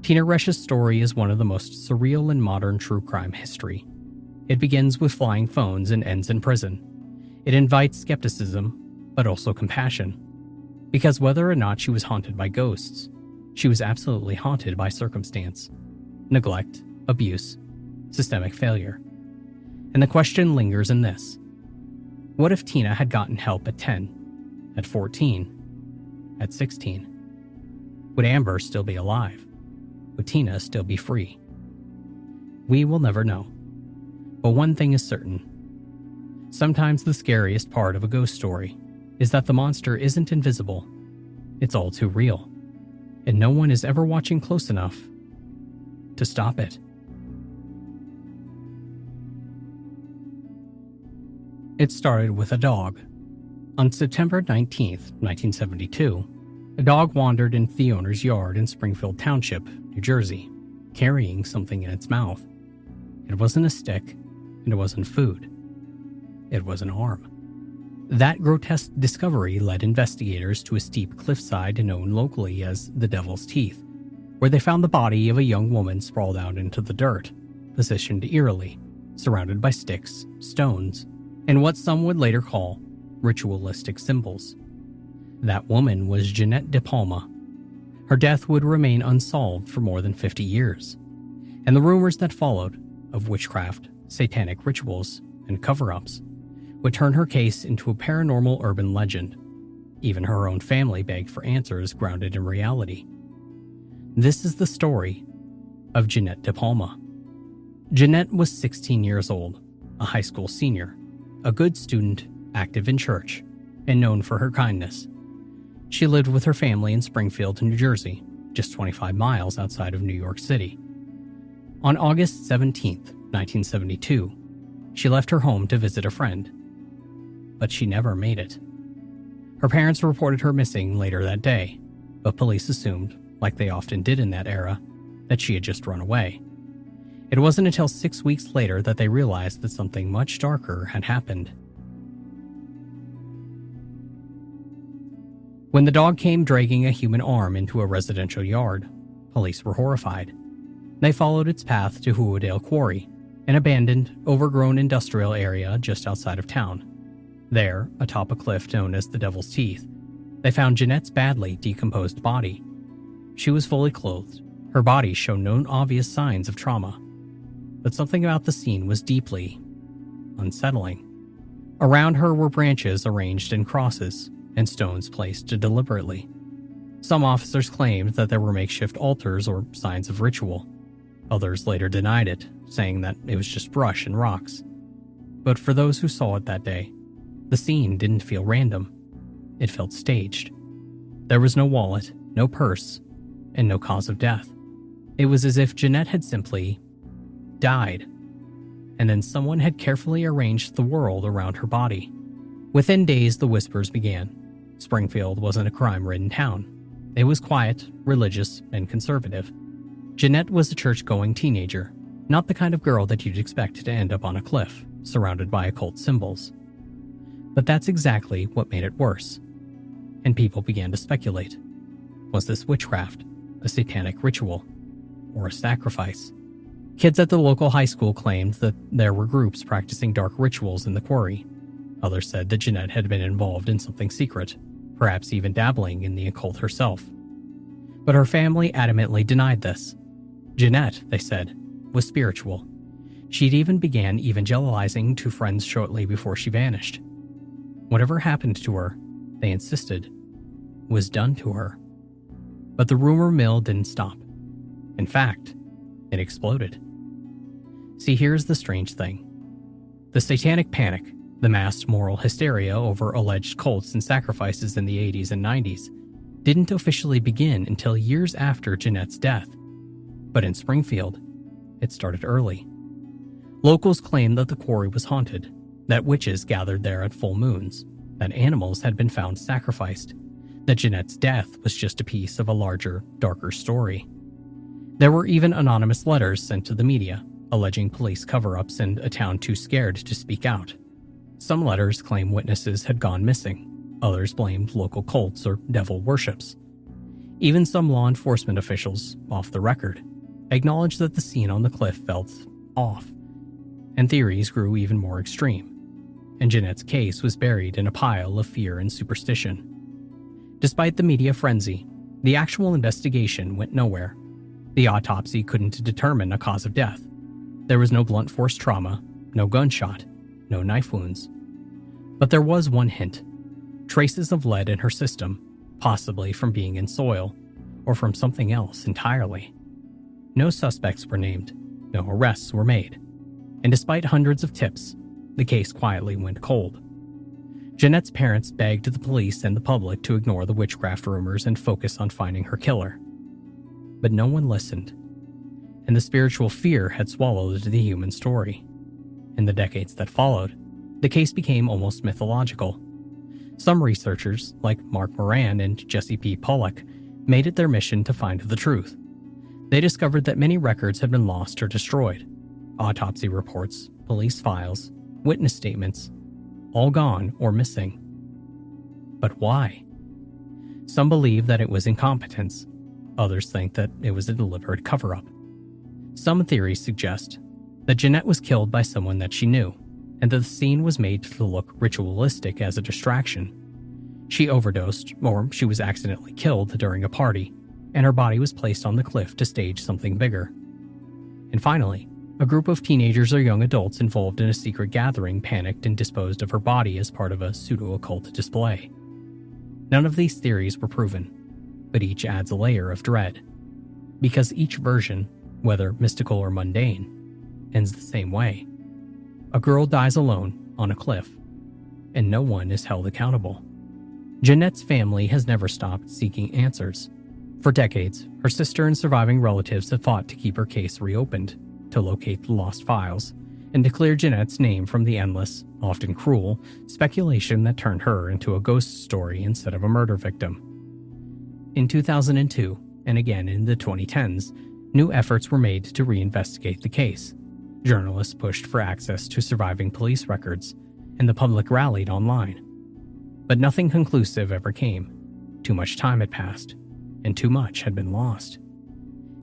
Tina Resch's story is one of the most surreal in modern true crime history. It begins with flying phones and ends in prison. It invites skepticism, but also compassion. Because whether or not she was haunted by ghosts, she was absolutely haunted by circumstance, neglect, abuse, systemic failure. And the question lingers in this. What if Tina had gotten help at 10, at 14, at 16? Would Amber still be alive? Would Tina still be free? We will never know. But one thing is certain. Sometimes the scariest part of a ghost story is that the monster isn't invisible. It's all too real. And no one is ever watching close enough to stop it. It started with a dog, On September 19, 1972, a dog wandered into the owner's yard in Springfield Township, New Jersey, carrying something in its mouth. It wasn't a stick, and it wasn't food. It was an arm. That grotesque discovery led investigators to a steep cliffside known locally as the Devil's Teeth, where they found the body of a young woman sprawled out into the dirt, positioned eerily, surrounded by sticks, stones, and what some would later call ritualistic symbols. That woman was Jeanette De Palma. Her death would remain unsolved for more than 50 years, and the rumors that followed of witchcraft, satanic rituals, and cover-ups would turn her case into a paranormal urban legend. Even her own family begged for answers grounded in reality. This is the story of Jeanette De Palma. Jeanette was 16 years old, a high school senior, a good student, active in church, and known for her kindness. She lived with her family in Springfield, New Jersey, just 25 miles outside of New York City. On August 17, 1972, she left her home to visit a friend, but she never made it. Her parents reported her missing later that day, but police assumed, like they often did in that era, that she had just run away. It wasn't until 6 weeks later that they realized that something much darker had happened. When the dog came dragging a human arm into a residential yard, police were horrified. They followed its path to Hoodale Quarry, an abandoned, overgrown industrial area just outside of town. There, atop a cliff known as the Devil's Teeth, they found Jeanette's badly decomposed body. She was fully clothed. Her body showed no obvious signs of trauma. But something about the scene was deeply unsettling. Around her were branches arranged in crosses and stones placed deliberately. Some officers claimed that there were makeshift altars or signs of ritual. Others later denied it, saying that it was just brush and rocks. But for those who saw it that day, the scene didn't feel random. It felt staged. There was no wallet, no purse, and no cause of death. It was as if Jeanette had simply died, and then someone had carefully arranged the world around her body. Within days, the whispers began. Springfield wasn't a crime-ridden town. It was quiet, religious, and conservative. Jeanette was a church-going teenager, not the kind of girl that you'd expect to end up on a cliff, surrounded by occult symbols. But that's exactly what made it worse. And people began to speculate. Was this witchcraft, a satanic ritual, or a sacrifice? Kids at the local high school claimed that there were groups practicing dark rituals in the quarry. Others said that Jeanette had been involved in something secret, perhaps even dabbling in the occult herself. But her family adamantly denied this. Jeanette, they said, was spiritual. She'd even began evangelizing to friends shortly before she vanished. Whatever happened to her, they insisted, was done to her. But the rumor mill didn't stop. In fact, it exploded. See, here's the strange thing. The satanic panic, the mass moral hysteria over alleged cults and sacrifices in the 80s and 90s, didn't officially begin until years after Jeanette's death. But in Springfield, it started early. Locals claimed that the quarry was haunted, that witches gathered there at full moons, that animals had been found sacrificed, that Jeanette's death was just a piece of a larger, darker story. There were even anonymous letters sent to the media, alleging police cover-ups and a town too scared to speak out. Some letters claim witnesses had gone missing. Others blamed local cults or devil worships. Even some law enforcement officials, off the record, acknowledged that the scene on the cliff felt off, and theories grew even more extreme, and Jeanette's case was buried in a pile of fear and superstition. Despite the media frenzy, the actual investigation went nowhere. The autopsy couldn't determine a cause of death. There was no blunt force trauma, no gunshot, no knife wounds. But there was one hint. Traces of lead in her system, possibly from being in soil, or from something else entirely. No suspects were named, no arrests were made, and despite hundreds of tips, the case quietly went cold. Jeanette's parents begged the police and the public to ignore the witchcraft rumors and focus on finding her killer. But no one listened, and the spiritual fear had swallowed the human story. In the decades that followed, the case became almost mythological. Some researchers, like Mark Moran and Jesse P. Pollock, made it their mission to find the truth. They discovered that many records had been lost or destroyed. Autopsy reports, police files, witness statements, all gone or missing. But why? Some believe that it was incompetence. Others think that it was a deliberate cover-up. Some theories suggest that Jeanette was killed by someone that she knew, and that the scene was made to look ritualistic as a distraction. She overdosed, or she was accidentally killed during a party, and her body was placed on the cliff to stage something bigger. And finally, a group of teenagers or young adults involved in a secret gathering panicked and disposed of her body as part of a pseudo-occult display. None of these theories were proven, but each adds a layer of dread, because each version, whether mystical or mundane, ends the same way. A girl dies alone on a cliff, and no one is held accountable. Jeanette's family has never stopped seeking answers. For decades, her sister and surviving relatives have fought to keep her case reopened, to locate the lost files, and to clear Jeanette's name from the endless, often cruel, speculation that turned her into a ghost story instead of a murder victim. In 2002, and again in the 2010s, new efforts were made to reinvestigate the case. Journalists pushed for access to surviving police records, and the public rallied online. But nothing conclusive ever came. Too much time had passed, and too much had been lost.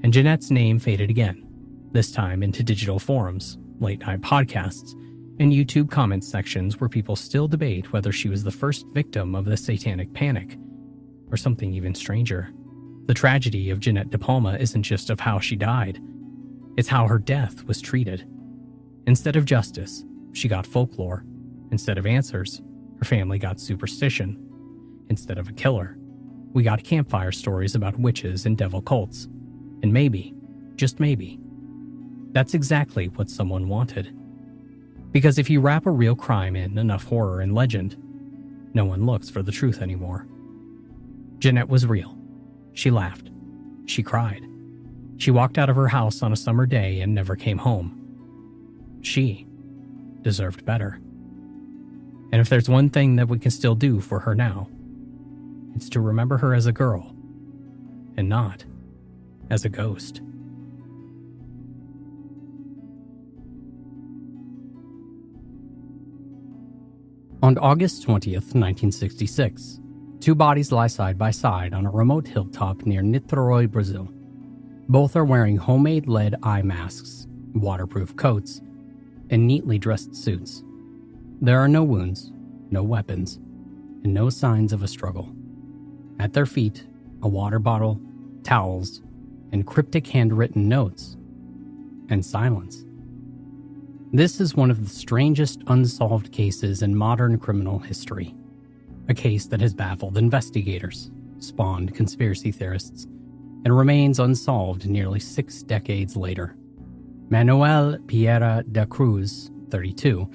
And Jeanette's name faded again, this time into digital forums, late-night podcasts, and YouTube comment sections where people still debate whether she was the first victim of the satanic panic, or something even stranger. The tragedy of Jeanette De Palma isn't just of how she died, it's how her death was treated. Instead of justice, she got folklore. Instead of answers, her family got superstition. Instead of a killer, we got campfire stories about witches and devil cults. And maybe, just maybe, that's exactly what someone wanted. Because if you wrap a real crime in enough horror and legend, no one looks for the truth anymore. Jeanette was real. She laughed. She cried. She walked out of her house on a summer day and never came home. She deserved better. And if there's one thing that we can still do for her now, it's to remember her as a girl, and not as a ghost. On August 20th, 1966, two bodies lie side by side on a remote hilltop near Niterói, Brazil. Both are wearing homemade lead eye masks, waterproof coats, and neatly dressed suits. There are no wounds, no weapons, and no signs of a struggle. At their feet, a water bottle, towels, and cryptic handwritten notes, and silence. This is one of the strangest unsolved cases in modern criminal history. A case that has baffled investigators, spawned conspiracy theorists, and remains unsolved nearly 6 decades later. Manuel Pereira da Cruz, 32,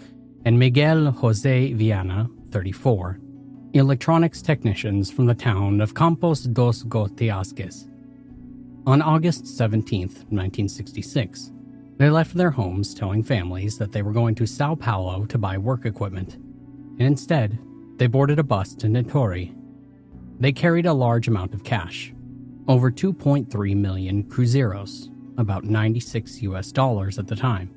and Miguel Jose Viana, 34, electronics technicians from the town of Campos dos Goiásquez. On August 17, 1966, they left their homes telling families that they were going to Sao Paulo to buy work equipment, and instead, they boarded a bus to Niterói. They carried a large amount of cash, over 2.3 million cruzeiros, about $96 at the time.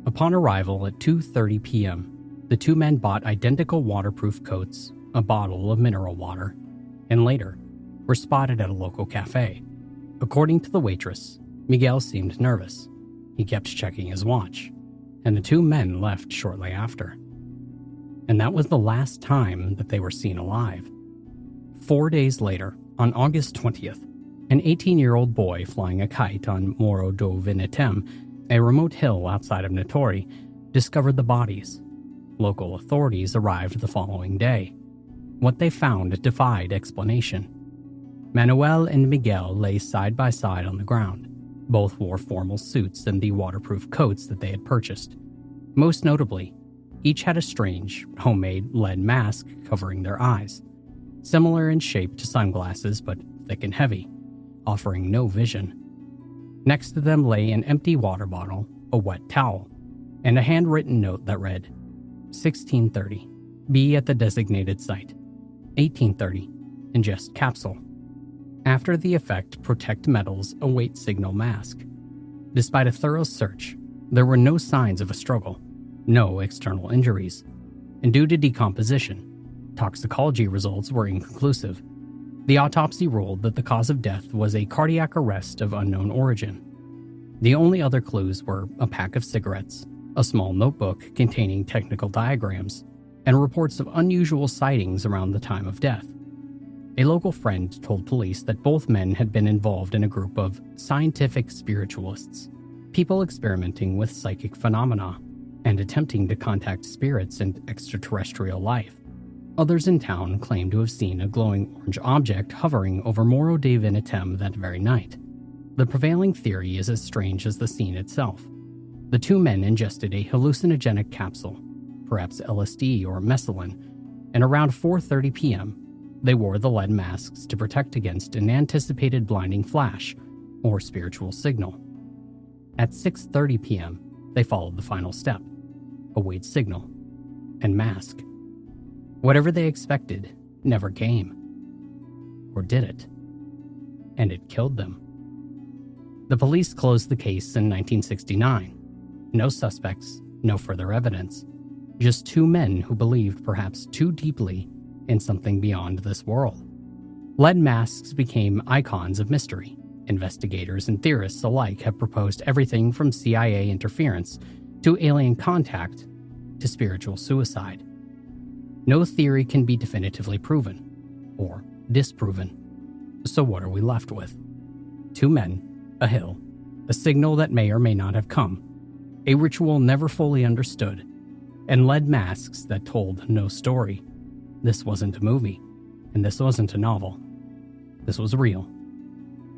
Upon arrival at 2:30 p.m., the two men bought identical waterproof coats, a bottle of mineral water, and later were spotted at a local cafe. According to the waitress, Miguel seemed nervous. He kept checking his watch, and the two men left shortly after. And that was the last time that they were seen alive. 4 days later, on August 20th, an 18-year-old boy flying a kite on Morro do Venetem, a remote hill outside of Niterói, discovered the bodies. Local authorities arrived the following day. What they found defied explanation. Manuel and Miguel lay side by side on the ground. Both wore formal suits and the waterproof coats that they had purchased. Most notably, each had a strange, homemade lead mask covering their eyes, similar in shape to sunglasses but thick and heavy, offering no vision. Next to them lay an empty water bottle, a wet towel, and a handwritten note that read, 1630, be at the designated site. 1830. Ingest capsule. After the effect, protect metals, await signal mask. Despite a thorough search, there were no signs of a struggle, no external injuries, and due to decomposition, toxicology results were inconclusive. The autopsy ruled that the cause of death was a cardiac arrest of unknown origin. The only other clues were a pack of cigarettes, a small notebook containing technical diagrams, and reports of unusual sightings around the time of death. A local friend told police that both men had been involved in a group of scientific spiritualists, people experimenting with psychic phenomena and attempting to contact spirits and extraterrestrial life. Others in town claimed to have seen a glowing orange object hovering over Morro de Venetem that very night. The prevailing theory is as strange as the scene itself. The two men ingested a hallucinogenic capsule, perhaps LSD or mescaline, and around 4:30 p.m., they wore the lead masks to protect against an anticipated blinding flash or spiritual signal. At 6:30 p.m., they followed the final step, await signal, and mask. Whatever they expected never came. Or did it? And it killed them. The police closed the case in 1969. No suspects, no further evidence. Just two men who believed perhaps too deeply in something beyond this world. Lead masks became icons of mystery. Investigators and theorists alike have proposed everything from CIA interference to alien contact to spiritual suicide. No theory can be definitively proven or disproven. So what are we left with? Two men, a hill, a signal that may or may not have come, a ritual never fully understood, and lead masks that told no story. This wasn't a movie, and this wasn't a novel. This was real.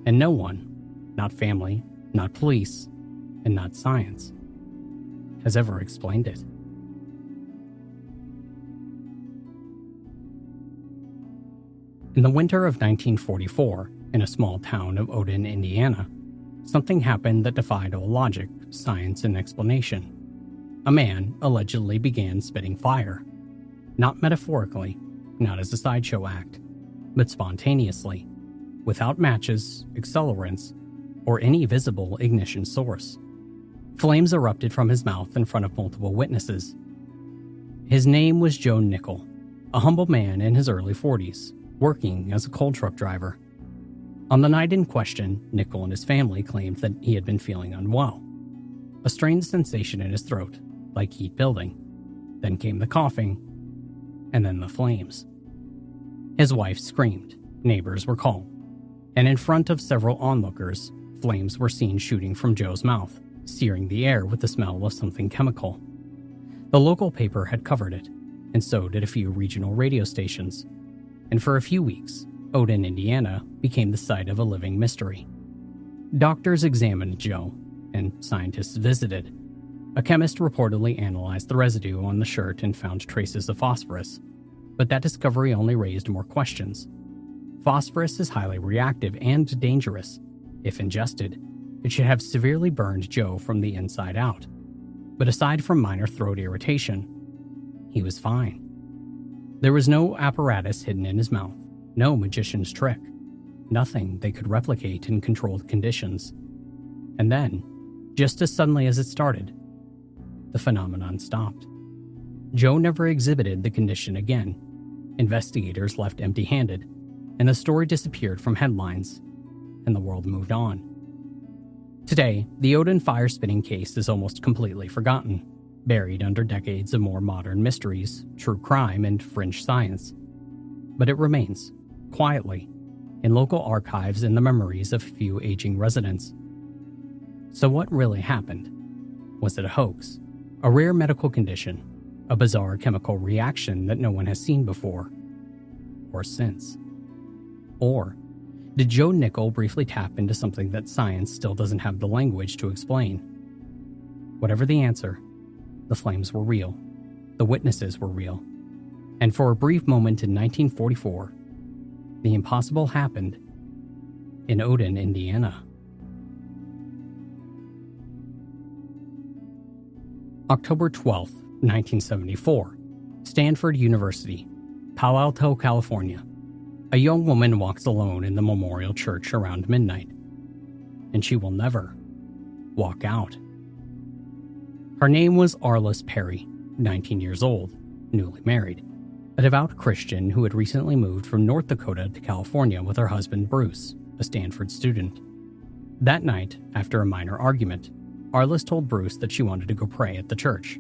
And no one, not family, not police, and not science, has ever explained it. In the winter of 1944, in a small town of Odin, Indiana, something happened that defied all logic, science, and explanation. A man allegedly began spitting fire. Not metaphorically, not as a sideshow act, but spontaneously, without matches, accelerants, or any visible ignition source. Flames erupted from his mouth in front of multiple witnesses. His name was Joe Nickel, a humble man in his early 40s, working as a coal truck driver. On the night in question, Nickel and his family claimed that he had been feeling unwell. A strange sensation in his throat, like heat building. Then came the coughing, and then the flames. His wife screamed, neighbors were called, and in front of several onlookers, flames were seen shooting from Joe's mouth, searing the air with the smell of something chemical. The local paper had covered it, and so did a few regional radio stations. And for a few weeks, Odin, Indiana became the site of a living mystery. Doctors examined Joe, and scientists visited. A chemist reportedly analyzed the residue on the shirt and found traces of phosphorus, but that discovery only raised more questions. Phosphorus is highly reactive and dangerous. If ingested, it should have severely burned Joe from the inside out. But aside from minor throat irritation, he was fine. There was no apparatus hidden in his mouth, no magician's trick, nothing they could replicate in controlled conditions. And then, just as suddenly as it started, the phenomenon stopped. Joe never exhibited the condition again. Investigators left empty-handed, and the story disappeared from headlines, and the world moved on. Today, the Odin fire-spitting case is almost completely forgotten, buried under decades of more modern mysteries, true crime, and fringe science. But it remains, quietly, in local archives in the memories of a few aging residents. So what really happened? Was it a hoax? A rare medical condition? A bizarre chemical reaction that no one has seen before? Or since? Or did Joe Nickel briefly tap into something that science still doesn't have the language to explain? Whatever the answer, the flames were real. The witnesses were real. And for a brief moment in 1944, the impossible happened in Odin, Indiana. October 12th, 1974, Stanford University. Palo Alto, California, a young woman walks alone in the memorial church around midnight, and she will never walk out. Her name was Arliss Perry, 19 years old, newly married, a devout Christian who had recently moved from North Dakota to California with her husband Bruce, a Stanford student. That night, after a minor argument, Arliss told Bruce that she wanted to go pray at the church.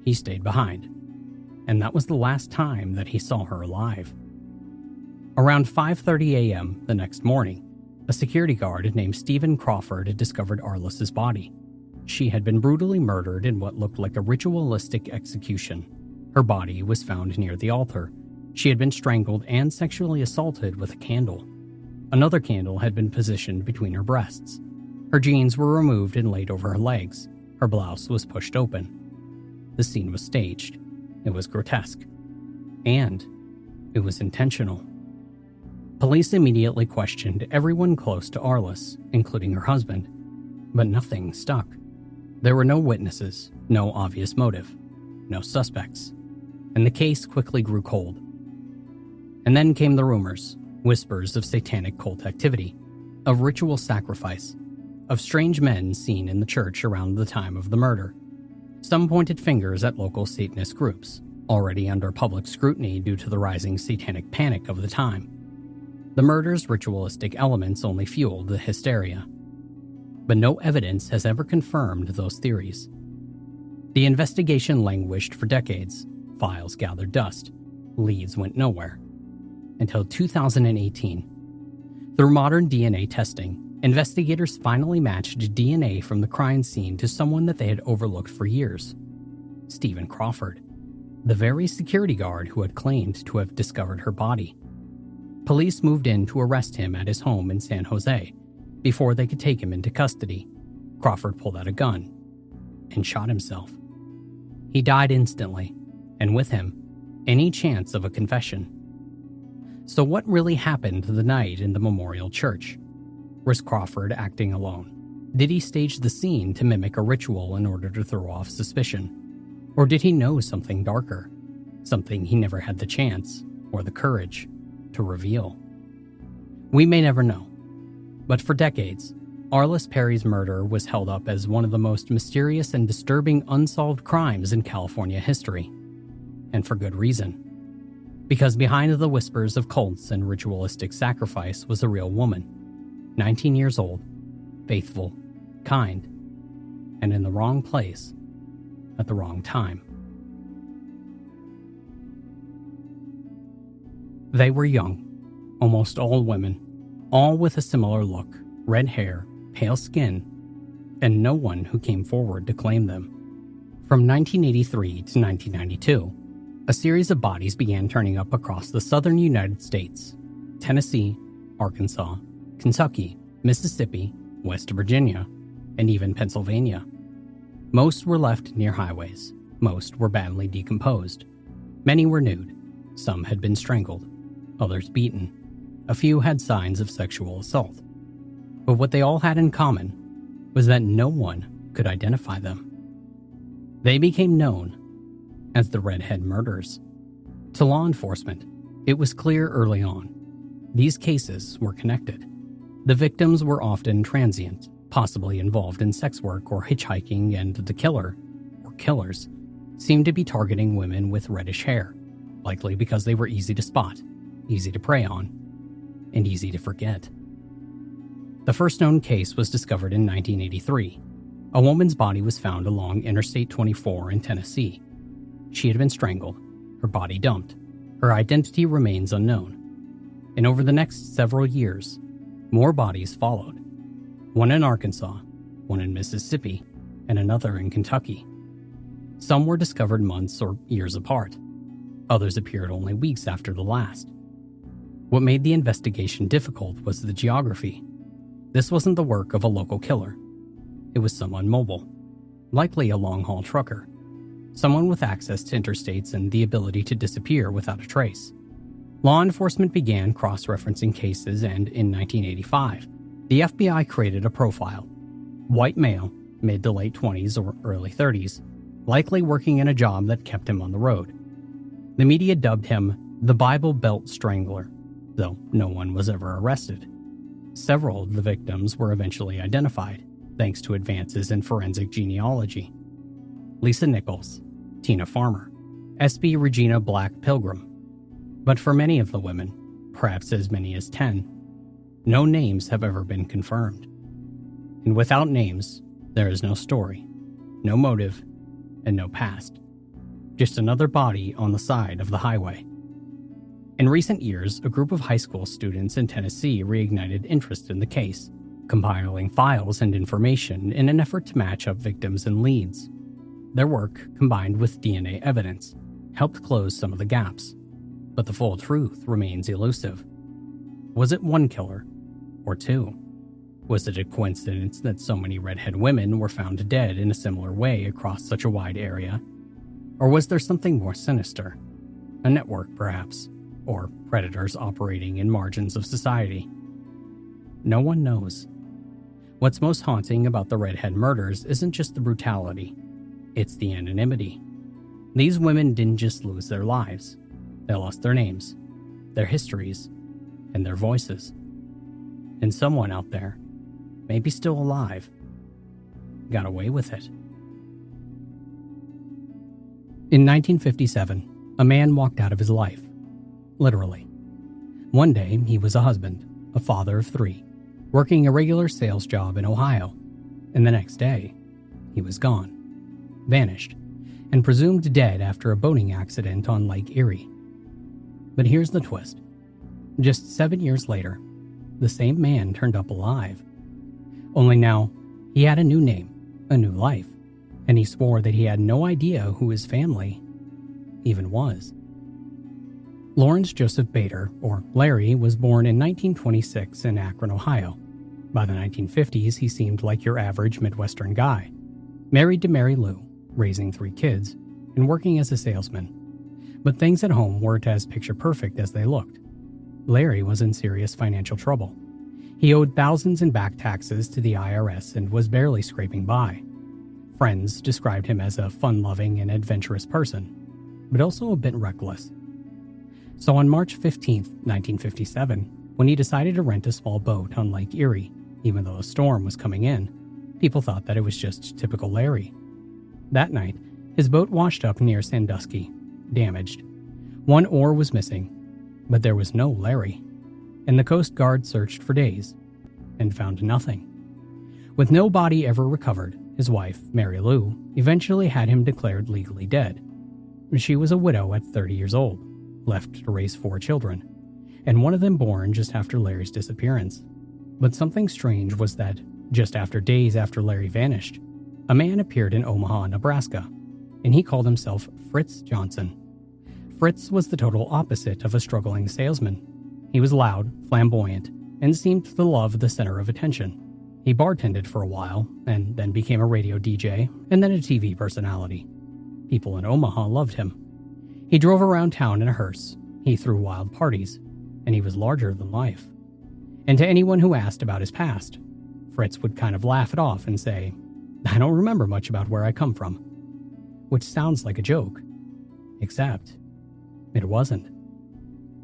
He stayed behind, and that was the last time that he saw her alive. Around 5:30 a.m. the next morning, a security guard named Stephen Crawford had discovered Arliss's body. She had been brutally murdered in what looked like a ritualistic execution. Her body was found near the altar. She had been strangled and sexually assaulted with a candle. Another candle had been positioned between her breasts. Her jeans were removed and laid over her legs. Her blouse was pushed open. The scene was staged. It was grotesque. And it was intentional. Police immediately questioned everyone close to Arliss, including her husband, but nothing stuck. There were no witnesses, no obvious motive, no suspects, and the case quickly grew cold. And then came the rumors, whispers of satanic cult activity, of ritual sacrifice, of strange men seen in the church around the time of the murder. Some pointed fingers at local Satanist groups, already under public scrutiny due to the rising satanic panic of the time. The murder's ritualistic elements only fueled the hysteria. But no evidence has ever confirmed those theories. The investigation languished for decades, files gathered dust, leads went nowhere. Until 2018. Through modern DNA testing, investigators finally matched DNA from the crime scene to someone that they had overlooked for years. Stephen Crawford, the very security guard who had claimed to have discovered her body. Police moved in to arrest him at his home in San Jose. Before they could take him into custody, Crawford pulled out a gun and shot himself. He died instantly, and with him, any chance of a confession. So what really happened the night in the memorial church? Was Crawford acting alone? Did he stage the scene to mimic a ritual in order to throw off suspicion? Or did he know something darker? Something he never had the chance or the courage to reveal? We may never know. But for decades, Arliss Perry's murder was held up as one of the most mysterious and disturbing unsolved crimes in California history. And for good reason. Because behind the whispers of cults and ritualistic sacrifice was a real woman, 19 years old, faithful, kind, and in the wrong place at the wrong time. They were young, almost all women, all with a similar look, red hair, pale skin, and no one who came forward to claim them. From 1983 to 1992, a series of bodies began turning up across the southern United States: Tennessee, Arkansas, Kentucky, Mississippi, West Virginia, and even Pennsylvania. Most were left near highways. Most were badly decomposed. Many were nude. Some had been strangled. Others beaten. A few had signs of sexual assault. But what they all had in common was that no one could identify them. They became known as the Redhead Murders. To law enforcement, it was clear early on. These cases were connected. The victims were often transient, possibly involved in sex work or hitchhiking, and the killer, or killers, seemed to be targeting women with reddish hair, likely because they were easy to spot, easy to prey on, and easy to forget. The first known case was discovered in 1983. A woman's body was found along Interstate 24 in Tennessee. She had been strangled, her body dumped. Her identity remains unknown. And over the next several years, more bodies followed. One in Arkansas, one in Mississippi, and another in Kentucky. Some were discovered months or years apart. Others appeared only weeks after the last. What made the investigation difficult was the geography. This wasn't the work of a local killer. It was someone mobile, likely a long-haul trucker. Someone with access to interstates and the ability to disappear without a trace. Law enforcement began cross-referencing cases, and in 1985, the FBI created a profile. White male, mid to late 20s or early 30s, likely working in a job that kept him on the road. The media dubbed him the Bible Belt Strangler, though no one was ever arrested. Several of the victims were eventually identified, thanks to advances in forensic genealogy. Lisa Nichols, Tina Farmer, S.B. Regina Black Pilgrim. But for many of the women, perhaps as many as 10, no names have ever been confirmed. And without names, there is no story, no motive, and no past. Just another body on the side of the highway. In recent years, a group of high school students in Tennessee reignited interest in the case, compiling files and information in an effort to match up victims and leads. Their work, combined with DNA evidence, helped close some of the gaps, but the full truth remains elusive. Was it one killer, or two? Was it a coincidence that so many redhead women were found dead in a similar way across such a wide area? Or was there something more sinister? A network, perhaps, or predators operating in margins of society? No one knows. What's most haunting about the redhead murders isn't just the brutality, it's the anonymity. These women didn't just lose their lives, they lost their names, their histories, and their voices. And someone out there, maybe still alive, got away with it. In 1957, a man walked out of his life, literally. One day, he was a husband, a father of 3, working a regular sales job in Ohio, and the next day, he was gone, vanished, and presumed dead after a boating accident on Lake Erie. But here's the twist. Just 7 years later, the same man turned up alive. Only now, he had a new name, a new life, and he swore that he had no idea who his family even was. Lawrence Joseph Bader, or Larry, was born in 1926 in Akron, Ohio. By the 1950s, he seemed like your average Midwestern guy. Married to Mary Lou, raising 3 kids, and working as a salesman. But things at home weren't as picture-perfect as they looked. Larry was in serious financial trouble. He owed thousands in back taxes to the IRS and was barely scraping by. Friends described him as a fun-loving and adventurous person, but also a bit reckless. So on March 15, 1957, when he decided to rent a small boat on Lake Erie, even though a storm was coming in, people thought that it was just typical Larry. That night, his boat washed up near Sandusky, damaged. 1 oar was missing, but there was no Larry, and the Coast Guard searched for days and found nothing. With no body ever recovered, his wife, Mary Lou, eventually had him declared legally dead. She was a widow at 30 years old, left to raise 4 children, and one of them born just after Larry's disappearance. But something strange was that, just days after Larry vanished, a man appeared in Omaha, Nebraska, and he called himself Fritz Johnson. Fritz was the total opposite of a struggling salesman. He was loud, flamboyant, and seemed to love the center of attention. He bartended for a while, and then became a radio DJ, and then a TV personality. People in Omaha loved him. He drove around town in a hearse, he threw wild parties, and he was larger than life. And to anyone who asked about his past, Fritz would kind of laugh it off and say, "I don't remember much about where I come from." Which sounds like a joke, except it wasn't.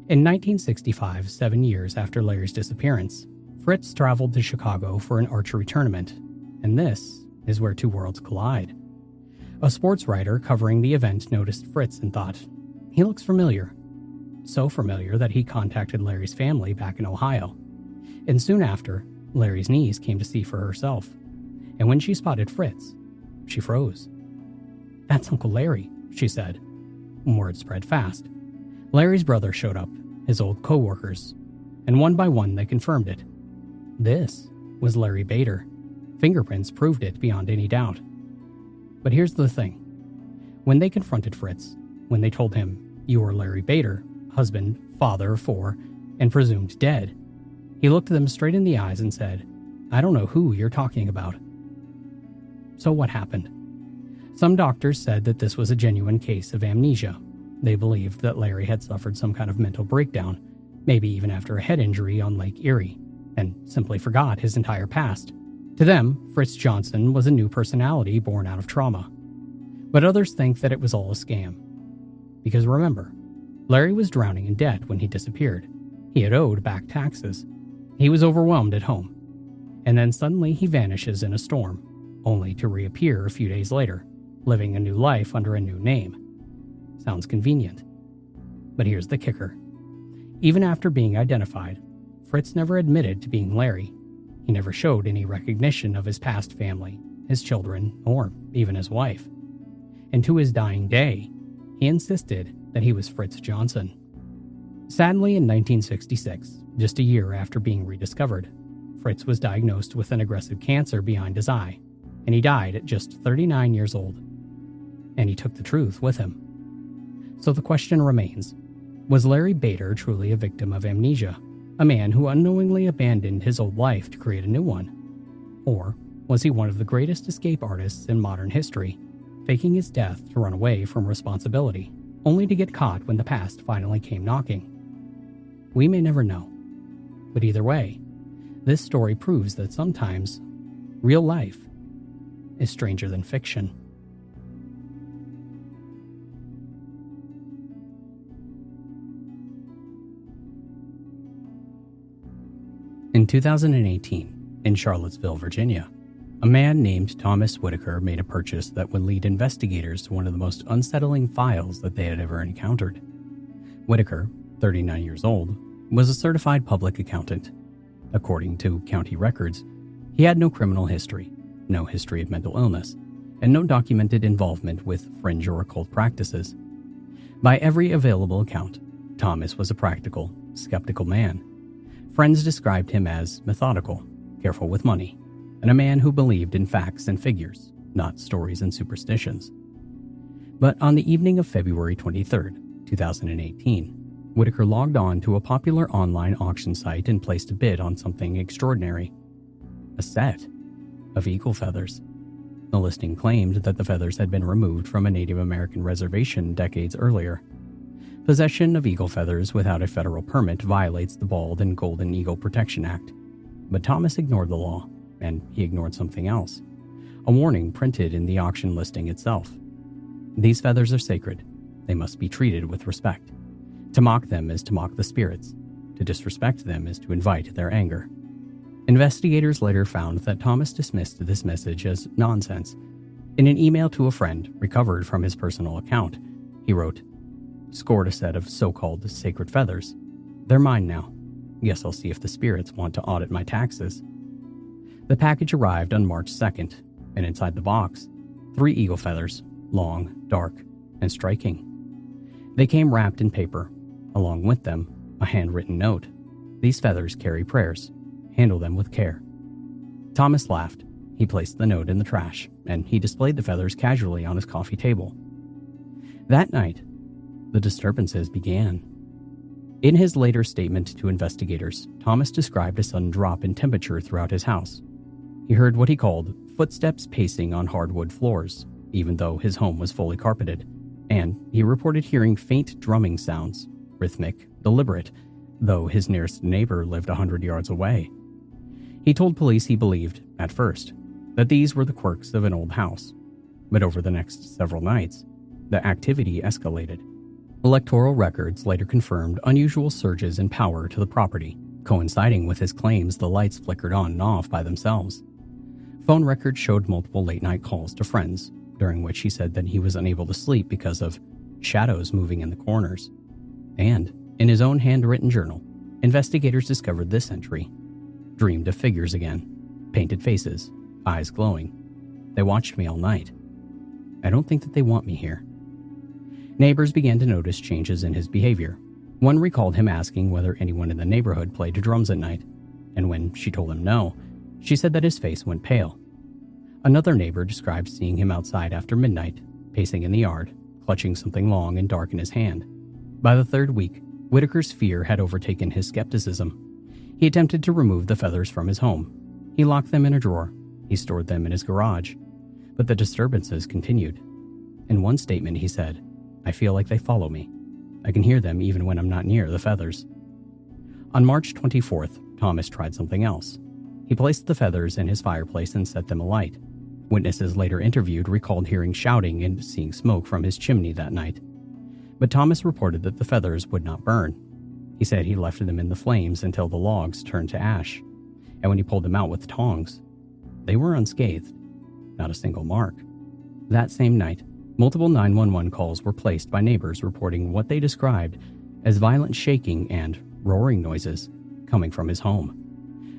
In 1965, 7 years after Larry's disappearance, Fritz traveled to Chicago for an archery tournament, and this is where 2 worlds collide. A sports writer covering the event noticed Fritz and thought, he looks familiar. So familiar that he contacted Larry's family back in Ohio. And soon after, Larry's niece came to see for herself. And when she spotted Fritz, she froze. "That's Uncle Larry," she said. Word spread fast. Larry's brother showed up, his old co-workers, and one by one they confirmed it. This was Larry Bader. Fingerprints proved it beyond any doubt. But here's the thing. When they confronted Fritz, when they told him, "You are Larry Bader, husband, father of 4, and presumed dead," he looked them straight in the eyes and said, "I don't know who you're talking about." So what happened? Some doctors said that this was a genuine case of amnesia. They believed that Larry had suffered some kind of mental breakdown, maybe even after a head injury on Lake Erie, and simply forgot his entire past. To them, Fritz Johnson was a new personality born out of trauma. But others think that it was all a scam. Because remember, Larry was drowning in debt when he disappeared. He had owed back taxes. He was overwhelmed at home. And then suddenly he vanishes in a storm, only to reappear a few days later, living a new life under a new name. Sounds convenient. But here's the kicker. Even after being identified, Fritz never admitted to being Larry. He never showed any recognition of his past family, his children, or even his wife. And to his dying day, he insisted that he was Fritz Gensen. Sadly, in 1966, just a year after being rediscovered, Fritz was diagnosed with an aggressive cancer behind his eye, and he died at just 39 years old. And he took the truth with him. So the question remains, was Larry Bader truly a victim of amnesia, a man who unknowingly abandoned his old life to create a new one? Or was he one of the greatest escape artists in modern history, faking his death to run away from responsibility, only to get caught when the past finally came knocking? We may never know. But either way, this story proves that sometimes real life is stranger than fiction. In 2018, in Charlottesville, Virginia, a man named Thomas Whitaker made a purchase that would lead investigators to one of the most unsettling files that they had ever encountered. Whitaker, 39 years old, was a certified public accountant. According to county records, he had no criminal history, no history of mental illness, and no documented involvement with fringe or occult practices. By every available account, Thomas was a practical, skeptical man. Friends described him as methodical, careful with money, and a man who believed in facts and figures, not stories and superstitions. But on the evening of February 23, 2018, Whitaker logged on to a popular online auction site and placed a bid on something extraordinary. A set of eagle feathers. The listing claimed that the feathers had been removed from a Native American reservation decades earlier. Possession of eagle feathers without a federal permit violates the Bald and Golden Eagle Protection Act. But Thomas ignored the law, and he ignored something else. A warning printed in the auction listing itself. These feathers are sacred. They must be treated with respect. To mock them is to mock the spirits. To disrespect them is to invite their anger. Investigators later found that Thomas dismissed this message as nonsense. In an email to a friend recovered from his personal account, he wrote, "Scored a set of so-called sacred feathers. They're mine now. Guess I'll see if the spirits want to audit my taxes." The package arrived on March 2nd, and inside the box, 3 eagle feathers, long, dark, and striking. They came wrapped in paper. Along with them, a handwritten note. "These feathers carry prayers. Handle them with care." Thomas laughed. He placed the note in the trash, and he displayed the feathers casually on his coffee table. That night, the disturbances began. In his later statement to investigators, Thomas described a sudden drop in temperature throughout his house. He heard what he called footsteps pacing on hardwood floors, even though his home was fully carpeted, and he reported hearing faint drumming sounds, rhythmic, deliberate, though his nearest neighbor lived 100 yards away. He told police he believed, at first, that these were the quirks of an old house. But over the next several nights, the activity escalated. Electoral records later confirmed unusual surges in power to the property, coinciding with his claims the lights flickered on and off by themselves. Phone records showed multiple late-night calls to friends, during which he said that he was unable to sleep because of shadows moving in the corners. And, in his own handwritten journal, investigators discovered this entry. "Dreamed of figures again. Painted faces. Eyes glowing. They watched me all night. I don't think that they want me here." Neighbors began to notice changes in his behavior. One recalled him asking whether anyone in the neighborhood played drums at night, and when she told him no, she said that his face went pale. Another neighbor described seeing him outside after midnight, pacing in the yard, clutching something long and dark in his hand. By the third week, Whitaker's fear had overtaken his skepticism. He attempted to remove the feathers from his home. He locked them in a drawer. He stored them in his garage. But the disturbances continued. In one statement he said, "I feel like they follow me. I can hear them even when I'm not near the feathers." On March 24th, Thomas tried something else. He placed the feathers in his fireplace and set them alight. Witnesses later interviewed recalled hearing shouting and seeing smoke from his chimney that night. But Thomas reported that the feathers would not burn. He said he left them in the flames until the logs turned to ash, and when he pulled them out with tongs, they were unscathed, not a single mark. That same night, multiple 911 calls were placed by neighbors reporting what they described as violent shaking and roaring noises coming from his home.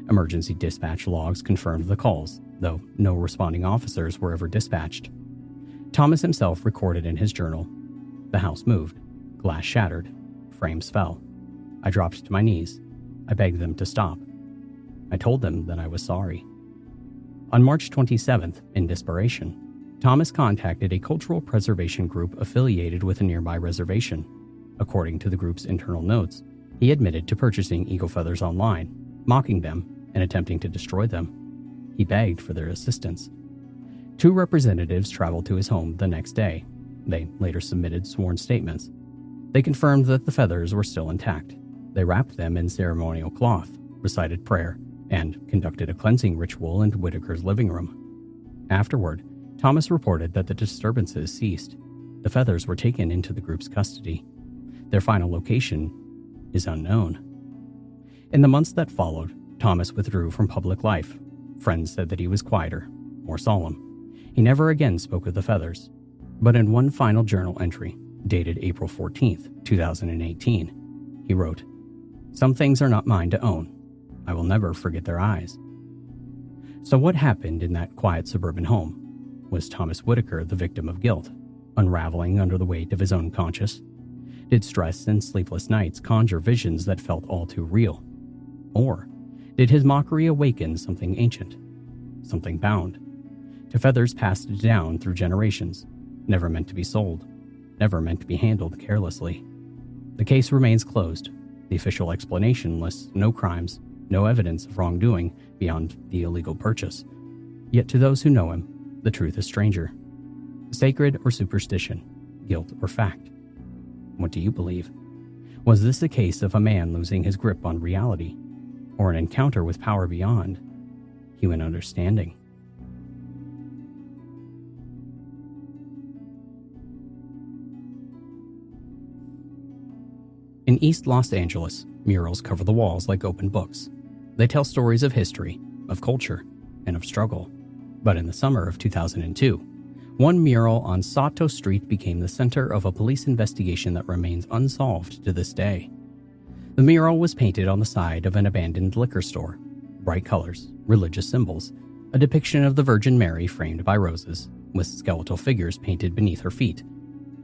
Emergency dispatch logs confirmed the calls, though no responding officers were ever dispatched. Thomas himself recorded in his journal, "The house moved, glass shattered, frames fell. I dropped to my knees. I begged them to stop. I told them that I was sorry." On March 27th, in desperation, Thomas contacted a cultural preservation group affiliated with a nearby reservation. According to the group's internal notes, he admitted to purchasing eagle feathers online, mocking them, and attempting to destroy them. He begged for their assistance. 2 representatives traveled to his home the next day. They later submitted sworn statements. They confirmed that the feathers were still intact. They wrapped them in ceremonial cloth, recited prayer, and conducted a cleansing ritual in Whitaker's living room. Afterward, Thomas reported that the disturbances ceased. The feathers were taken into the group's custody. Their final location is unknown. In the months that followed, Thomas withdrew from public life. Friends said that he was quieter, more solemn. He never again spoke of the feathers. But in one final journal entry, dated April 14th, 2018, he wrote, "Some things are not mine to own. I will never forget their eyes." So what happened in that quiet suburban home? Was Thomas Whitaker the victim of guilt, unraveling under the weight of his own conscience? Did stress and sleepless nights conjure visions that felt all too real? Or did his mockery awaken something ancient, something bound, to feathers passed down through generations, never meant to be sold, never meant to be handled carelessly? The case remains closed. The official explanation lists no crimes, no evidence of wrongdoing beyond the illegal purchase. Yet to those who know him, the truth is stranger. Sacred or superstition, guilt or fact? What do you believe? Was this a case of a man losing his grip on reality, or an encounter with power beyond human understanding? In East Los Angeles, murals cover the walls like open books. They tell stories of history, of culture, and of struggle. But in the summer of 2002, one mural on Sato Street became the center of a police investigation that remains unsolved to this day. The mural was painted on the side of an abandoned liquor store. Bright colors, religious symbols, a depiction of the Virgin Mary framed by roses, with skeletal figures painted beneath her feet.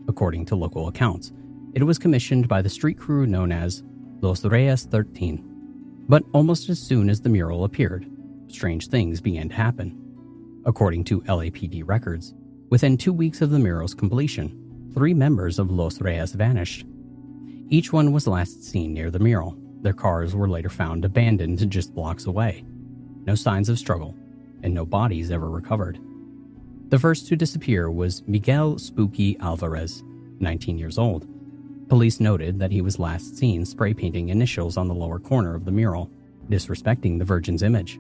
According to local accounts, it was commissioned by the street crew known as Los Reyes 13. But almost as soon as the mural appeared, strange things began to happen. According to LAPD records, within 2 weeks of the mural's completion, 3 members of Los Reyes vanished. Each one was last seen near the mural. Their cars were later found abandoned just blocks away. No signs of struggle, and no bodies ever recovered. The first to disappear was Miguel Spooky Alvarez, 19 years old. Police noted that he was last seen spray painting initials on the lower corner of the mural, disrespecting the Virgin's image.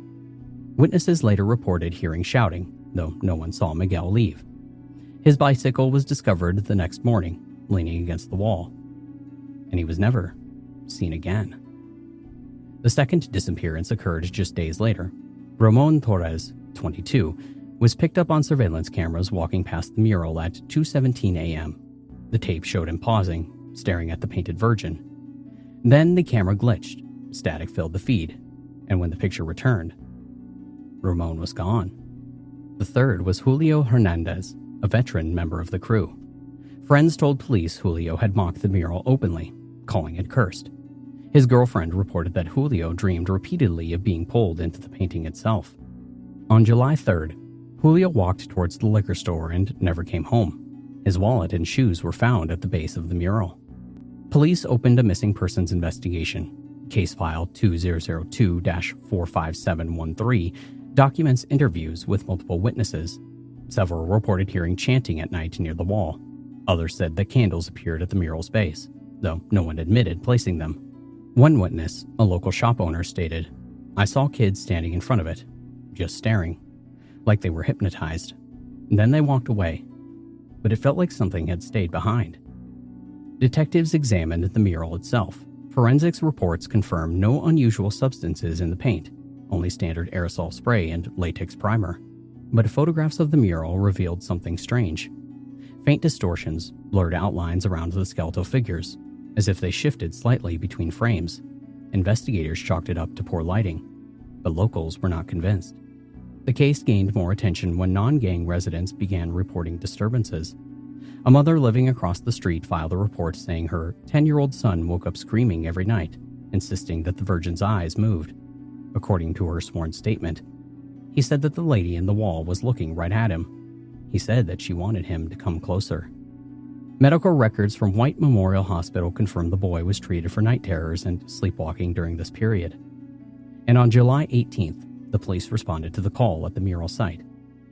Witnesses later reported hearing shouting, though no one saw Miguel leave. His bicycle was discovered the next morning, leaning against the wall, and he was never seen again. The second disappearance occurred just days later. Ramon Torres, 22, was picked up on surveillance cameras walking past the mural at 2:17 a.m. The tape showed him pausing, staring at the painted Virgin. Then the camera glitched, static filled the feed, and when the picture returned, Ramon was gone. The third was Julio Hernandez, a veteran member of the crew. Friends told police Julio had mocked the mural openly, calling it cursed. His girlfriend reported that Julio dreamed repeatedly of being pulled into the painting itself. On July 3rd, Julio walked towards the liquor store and never came home. His wallet and shoes were found at the base of the mural. Police opened a missing persons investigation. Case file 2002-45713 documents interviews with multiple witnesses. Several reported hearing chanting at night near the wall. Others said that candles appeared at the mural's base, though no one admitted placing them. One witness, a local shop owner, stated, "I saw kids standing in front of it, just staring, like they were hypnotized. Then they walked away, but it felt like something had stayed behind." Detectives examined the mural itself. Forensics reports confirm no unusual substances in the paint, only standard aerosol spray and latex primer. But photographs of the mural revealed something strange. Faint distortions, blurred outlines around the skeletal figures, as if they shifted slightly between frames. Investigators chalked it up to poor lighting, but locals were not convinced. The case gained more attention when non-gang residents began reporting disturbances. A mother living across the street filed a report saying her 10-year-old son woke up screaming every night, insisting that the Virgin's eyes moved. According to her sworn statement, he said that the lady in the wall was looking right at him. He said that she wanted him to come closer. Medical records from White Memorial Hospital confirmed the boy was treated for night terrors and sleepwalking during this period. And on July 18th, the police responded to the call at the mural site.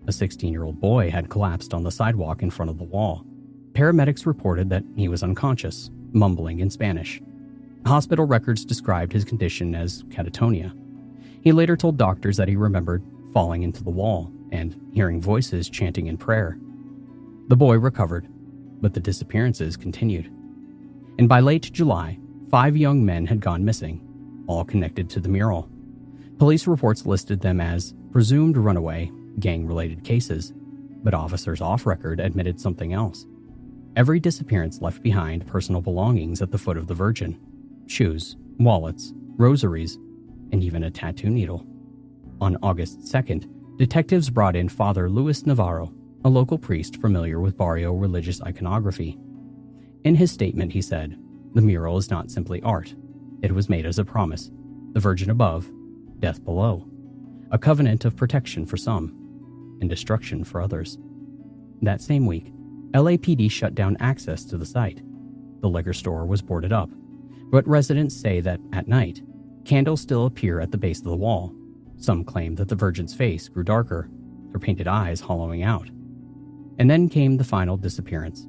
A 16-year-old boy had collapsed on the sidewalk in front of the wall. Paramedics reported that he was unconscious, mumbling in Spanish. Hospital records described his condition as catatonia. He later told doctors that he remembered falling into the wall and hearing voices chanting in prayer. The boy recovered, but the disappearances continued. And by late July, 5 young men had gone missing, all connected to the mural. Police reports listed them as presumed runaway, gang-related cases, but officers off record admitted something else. Every disappearance left behind personal belongings at the foot of the Virgin: shoes, wallets, rosaries, and even a tattoo needle. On August 2nd, detectives brought in Father Luis Navarro, a local priest familiar with barrio religious iconography. In his statement, he said, "The mural is not simply art. It was made as a promise. The Virgin above, death below. A covenant of protection for some, and destruction for others." That same week, LAPD shut down access to the site. The liquor store was boarded up, but residents say that at night, candles still appear at the base of the wall. Some claim that the Virgin's face grew darker, her painted eyes hollowing out. And then came the final disappearance.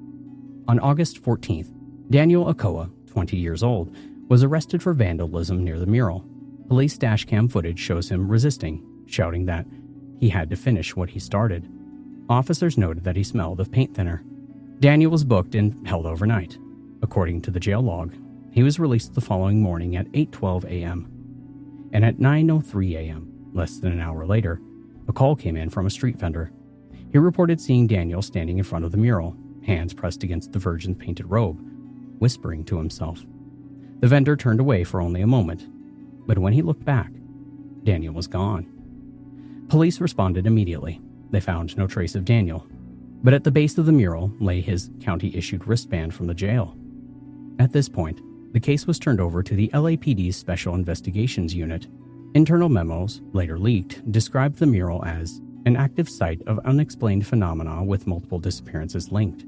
On August 14th, Daniel Okoa, 20 years old, was arrested for vandalism near the mural. Police dashcam footage shows him resisting, shouting that he had to finish what he started. Officers noted that he smelled of paint thinner. Daniel was booked and held overnight. According to the jail log, he was released the following morning at 8:12 a.m. And at 9:03 a.m., less than an hour later, a call came in from a street vendor. He reported seeing Daniel standing in front of the mural, hands pressed against the Virgin's painted robe, whispering to himself. The vendor turned away for only a moment, but when he looked back, Daniel was gone. Police responded immediately. They found no trace of Daniel, but at the base of the mural lay his county-issued wristband from the jail. At this point, the case was turned over to the LAPD's Special Investigations Unit. Internal memos, later leaked, described the mural as an active site of unexplained phenomena with multiple disappearances linked.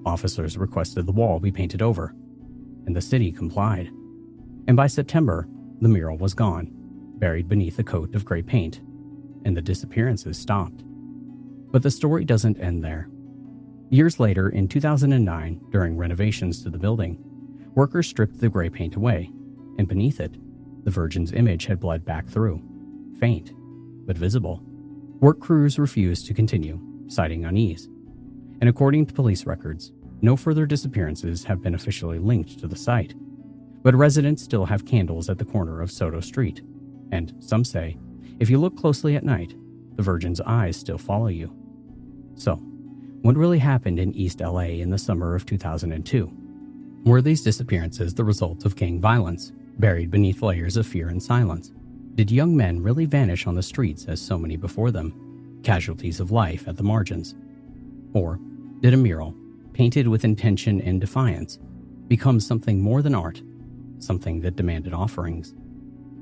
Officers requested the wall be painted over, and the city complied. And by September, the mural was gone, buried beneath a coat of gray paint, and the disappearances stopped. But the story doesn't end there. Years later, in 2009, during renovations to the building, workers stripped the gray paint away, and beneath it, the Virgin's image had bled back through, faint, but visible. Work crews refused to continue, citing unease. And according to police records, no further disappearances have been officially linked to the site. But residents still have candles at the corner of Soto Street, and some say, if you look closely at night, the Virgin's eyes still follow you. So, what really happened in East LA in the summer of 2002? Were these disappearances the result of gang violence, buried beneath layers of fear and silence? Did young men really vanish on the streets as so many before them, casualties of life at the margins? Or did a mural, painted with intention and defiance, become something more than art, something that demanded offerings?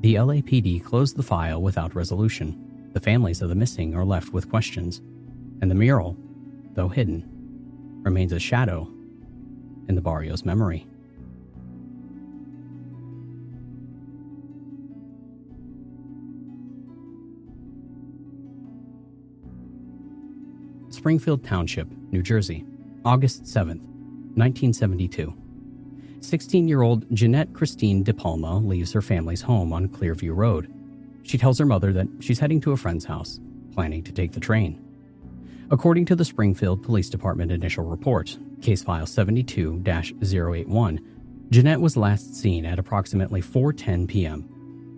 The LAPD closed the file without resolution. The families of the missing are left with questions, and the mural, though hidden, remains a shadow in the barrio's memory. Springfield Township, New Jersey, August 7th, 1972. 16-year-old Jeanette Christine DePalma leaves her family's home on Clearview Road. She tells her mother that she's heading to a friend's house, planning to take the train. According to the Springfield Police Department initial report, case file 72-081, Jeanette was last seen at approximately 4:10 p.m.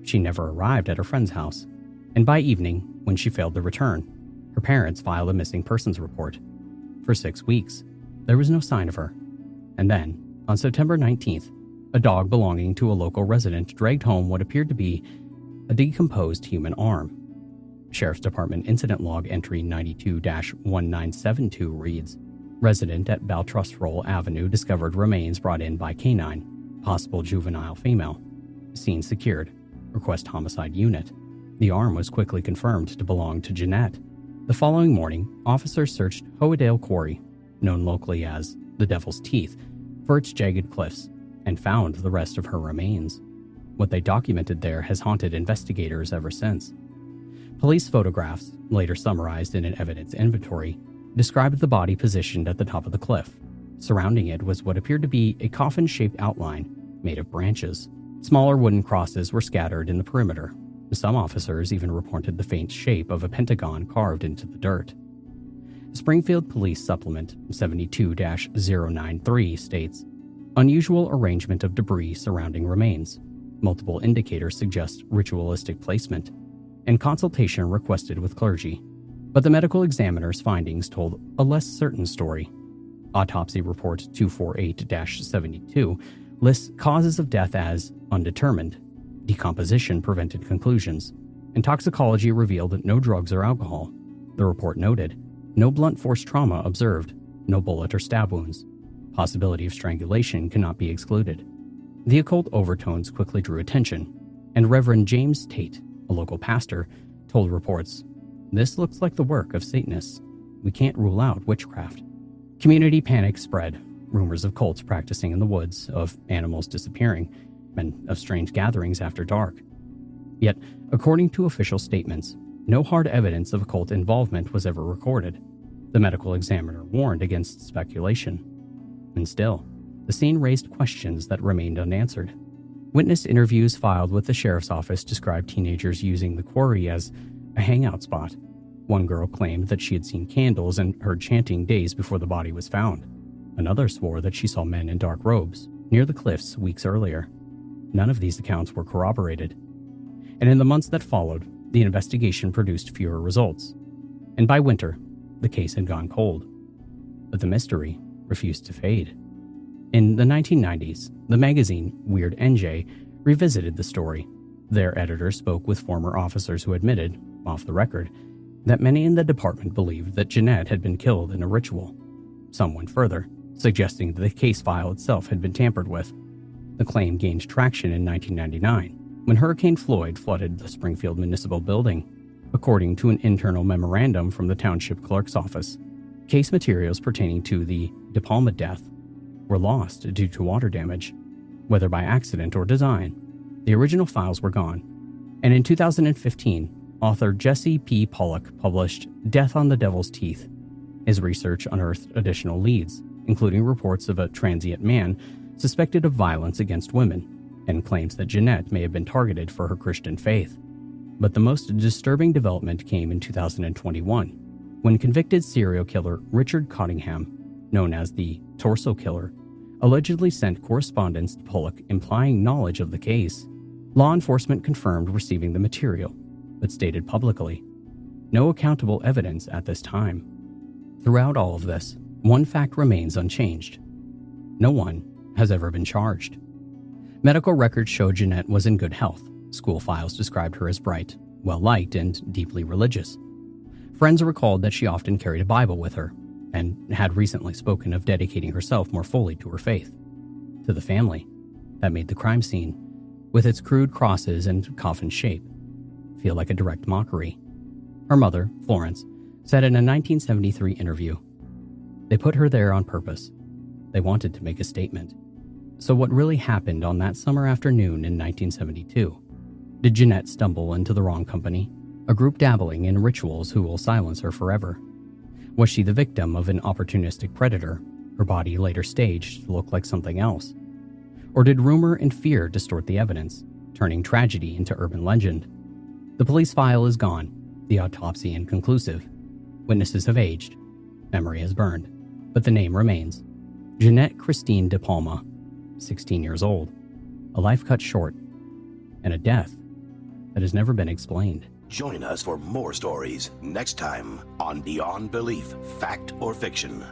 She never arrived at her friend's house, and by evening, when she failed to return, her parents filed a missing persons report. For 6 weeks, there was no sign of her. And then, on September 19th, a dog belonging to a local resident dragged home what appeared to be a decomposed human arm. Sheriff's Department Incident Log Entry 92-1972 reads, "Resident at Baltusrol Avenue discovered remains brought in by canine, possible juvenile female. Scene secured. Request homicide unit." The arm was quickly confirmed to belong to Jeanette. The following morning, officers searched Hoedale Quarry, known locally as the Devil's Teeth, for its jagged cliffs, and found the rest of her remains. What they documented there has haunted investigators ever since. Police photographs, later summarized in an evidence inventory, described the body positioned at the top of the cliff. Surrounding it was what appeared to be a coffin-shaped outline made of branches. Smaller wooden crosses were scattered in the perimeter. Some officers even reported the faint shape of a pentagon carved into the dirt. Springfield Police Supplement 72-093 states, "Unusual arrangement of debris surrounding remains. Multiple indicators suggest ritualistic placement, and consultation requested with clergy." But the medical examiner's findings told a less certain story. Autopsy Report 248-72 lists causes of death as undetermined. Decomposition prevented conclusions, and toxicology revealed no drugs or alcohol. The report noted, no blunt force trauma observed, no bullet or stab wounds. Possibility of strangulation cannot be excluded. The occult overtones quickly drew attention, and Reverend James Tate, a local pastor, told reports, "This looks like the work of Satanists. We can't rule out witchcraft." Community panic spread, rumors of cults practicing in the woods, of animals disappearing, and of strange gatherings after dark. Yet, according to official statements, no hard evidence of occult involvement was ever recorded. The medical examiner warned against speculation. And still, the scene raised questions that remained unanswered. Witness interviews filed with the sheriff's office described teenagers using the quarry as a hangout spot. One girl claimed that she had seen candles and heard chanting days before the body was found. Another swore that she saw men in dark robes near the cliffs weeks earlier. None of these accounts were corroborated. And in the months that followed, the investigation produced fewer results. And by winter, the case had gone cold. But the mystery refused to fade. In the 1990s, the magazine Weird NJ revisited the story. Their editor spoke with former officers who admitted, off the record, that many in the department believed that Jeanette had been killed in a ritual. Some went further, suggesting that the case file itself had been tampered with. The claim gained traction in 1999, when Hurricane Floyd flooded the Springfield Municipal Building. According to an internal memorandum from the township clerk's office, case materials pertaining to the De Palma death were lost due to water damage, whether by accident or design. The original files were gone, and in 2015, author Jesse P. Pollock published Death on the Devil's Teeth. His research unearthed additional leads, including reports of a transient man suspected of violence against women, and claims that Jeanette may have been targeted for her Christian faith. But the most disturbing development came in 2021, when convicted serial killer Richard Cottingham, known as the Torso Killer, allegedly sent correspondence to Pollock implying knowledge of the case. Law enforcement confirmed receiving the material, but stated publicly, no accountable evidence at this time. Throughout all of this, one fact remains unchanged. No one has ever been charged. Medical records show Jeanette was in good health. School files described her as bright, well-liked, and deeply religious. Friends recalled that she often carried a Bible with her, and had recently spoken of dedicating herself more fully to her faith. To the family, that made the crime scene, with its crude crosses and coffin shape, feel like a direct mockery. Her mother, Florence, said in a 1973 interview, "They put her there on purpose. They wanted to make a statement." So what really happened on that summer afternoon in 1972? Did Jeanette stumble into the wrong company? A group dabbling in rituals who will silence her forever? Was she the victim of an opportunistic predator, her body later staged to look like something else? Or did rumor and fear distort the evidence, turning tragedy into urban legend? The police file is gone, the autopsy inconclusive, Witnesses have aged. Memory has burned. But the name remains. Jeanette Christine De Palma, 16 years old. A life cut short. And a death that has never been explained. Join us for more stories next time on Beyond Belief, Fact or Fiction.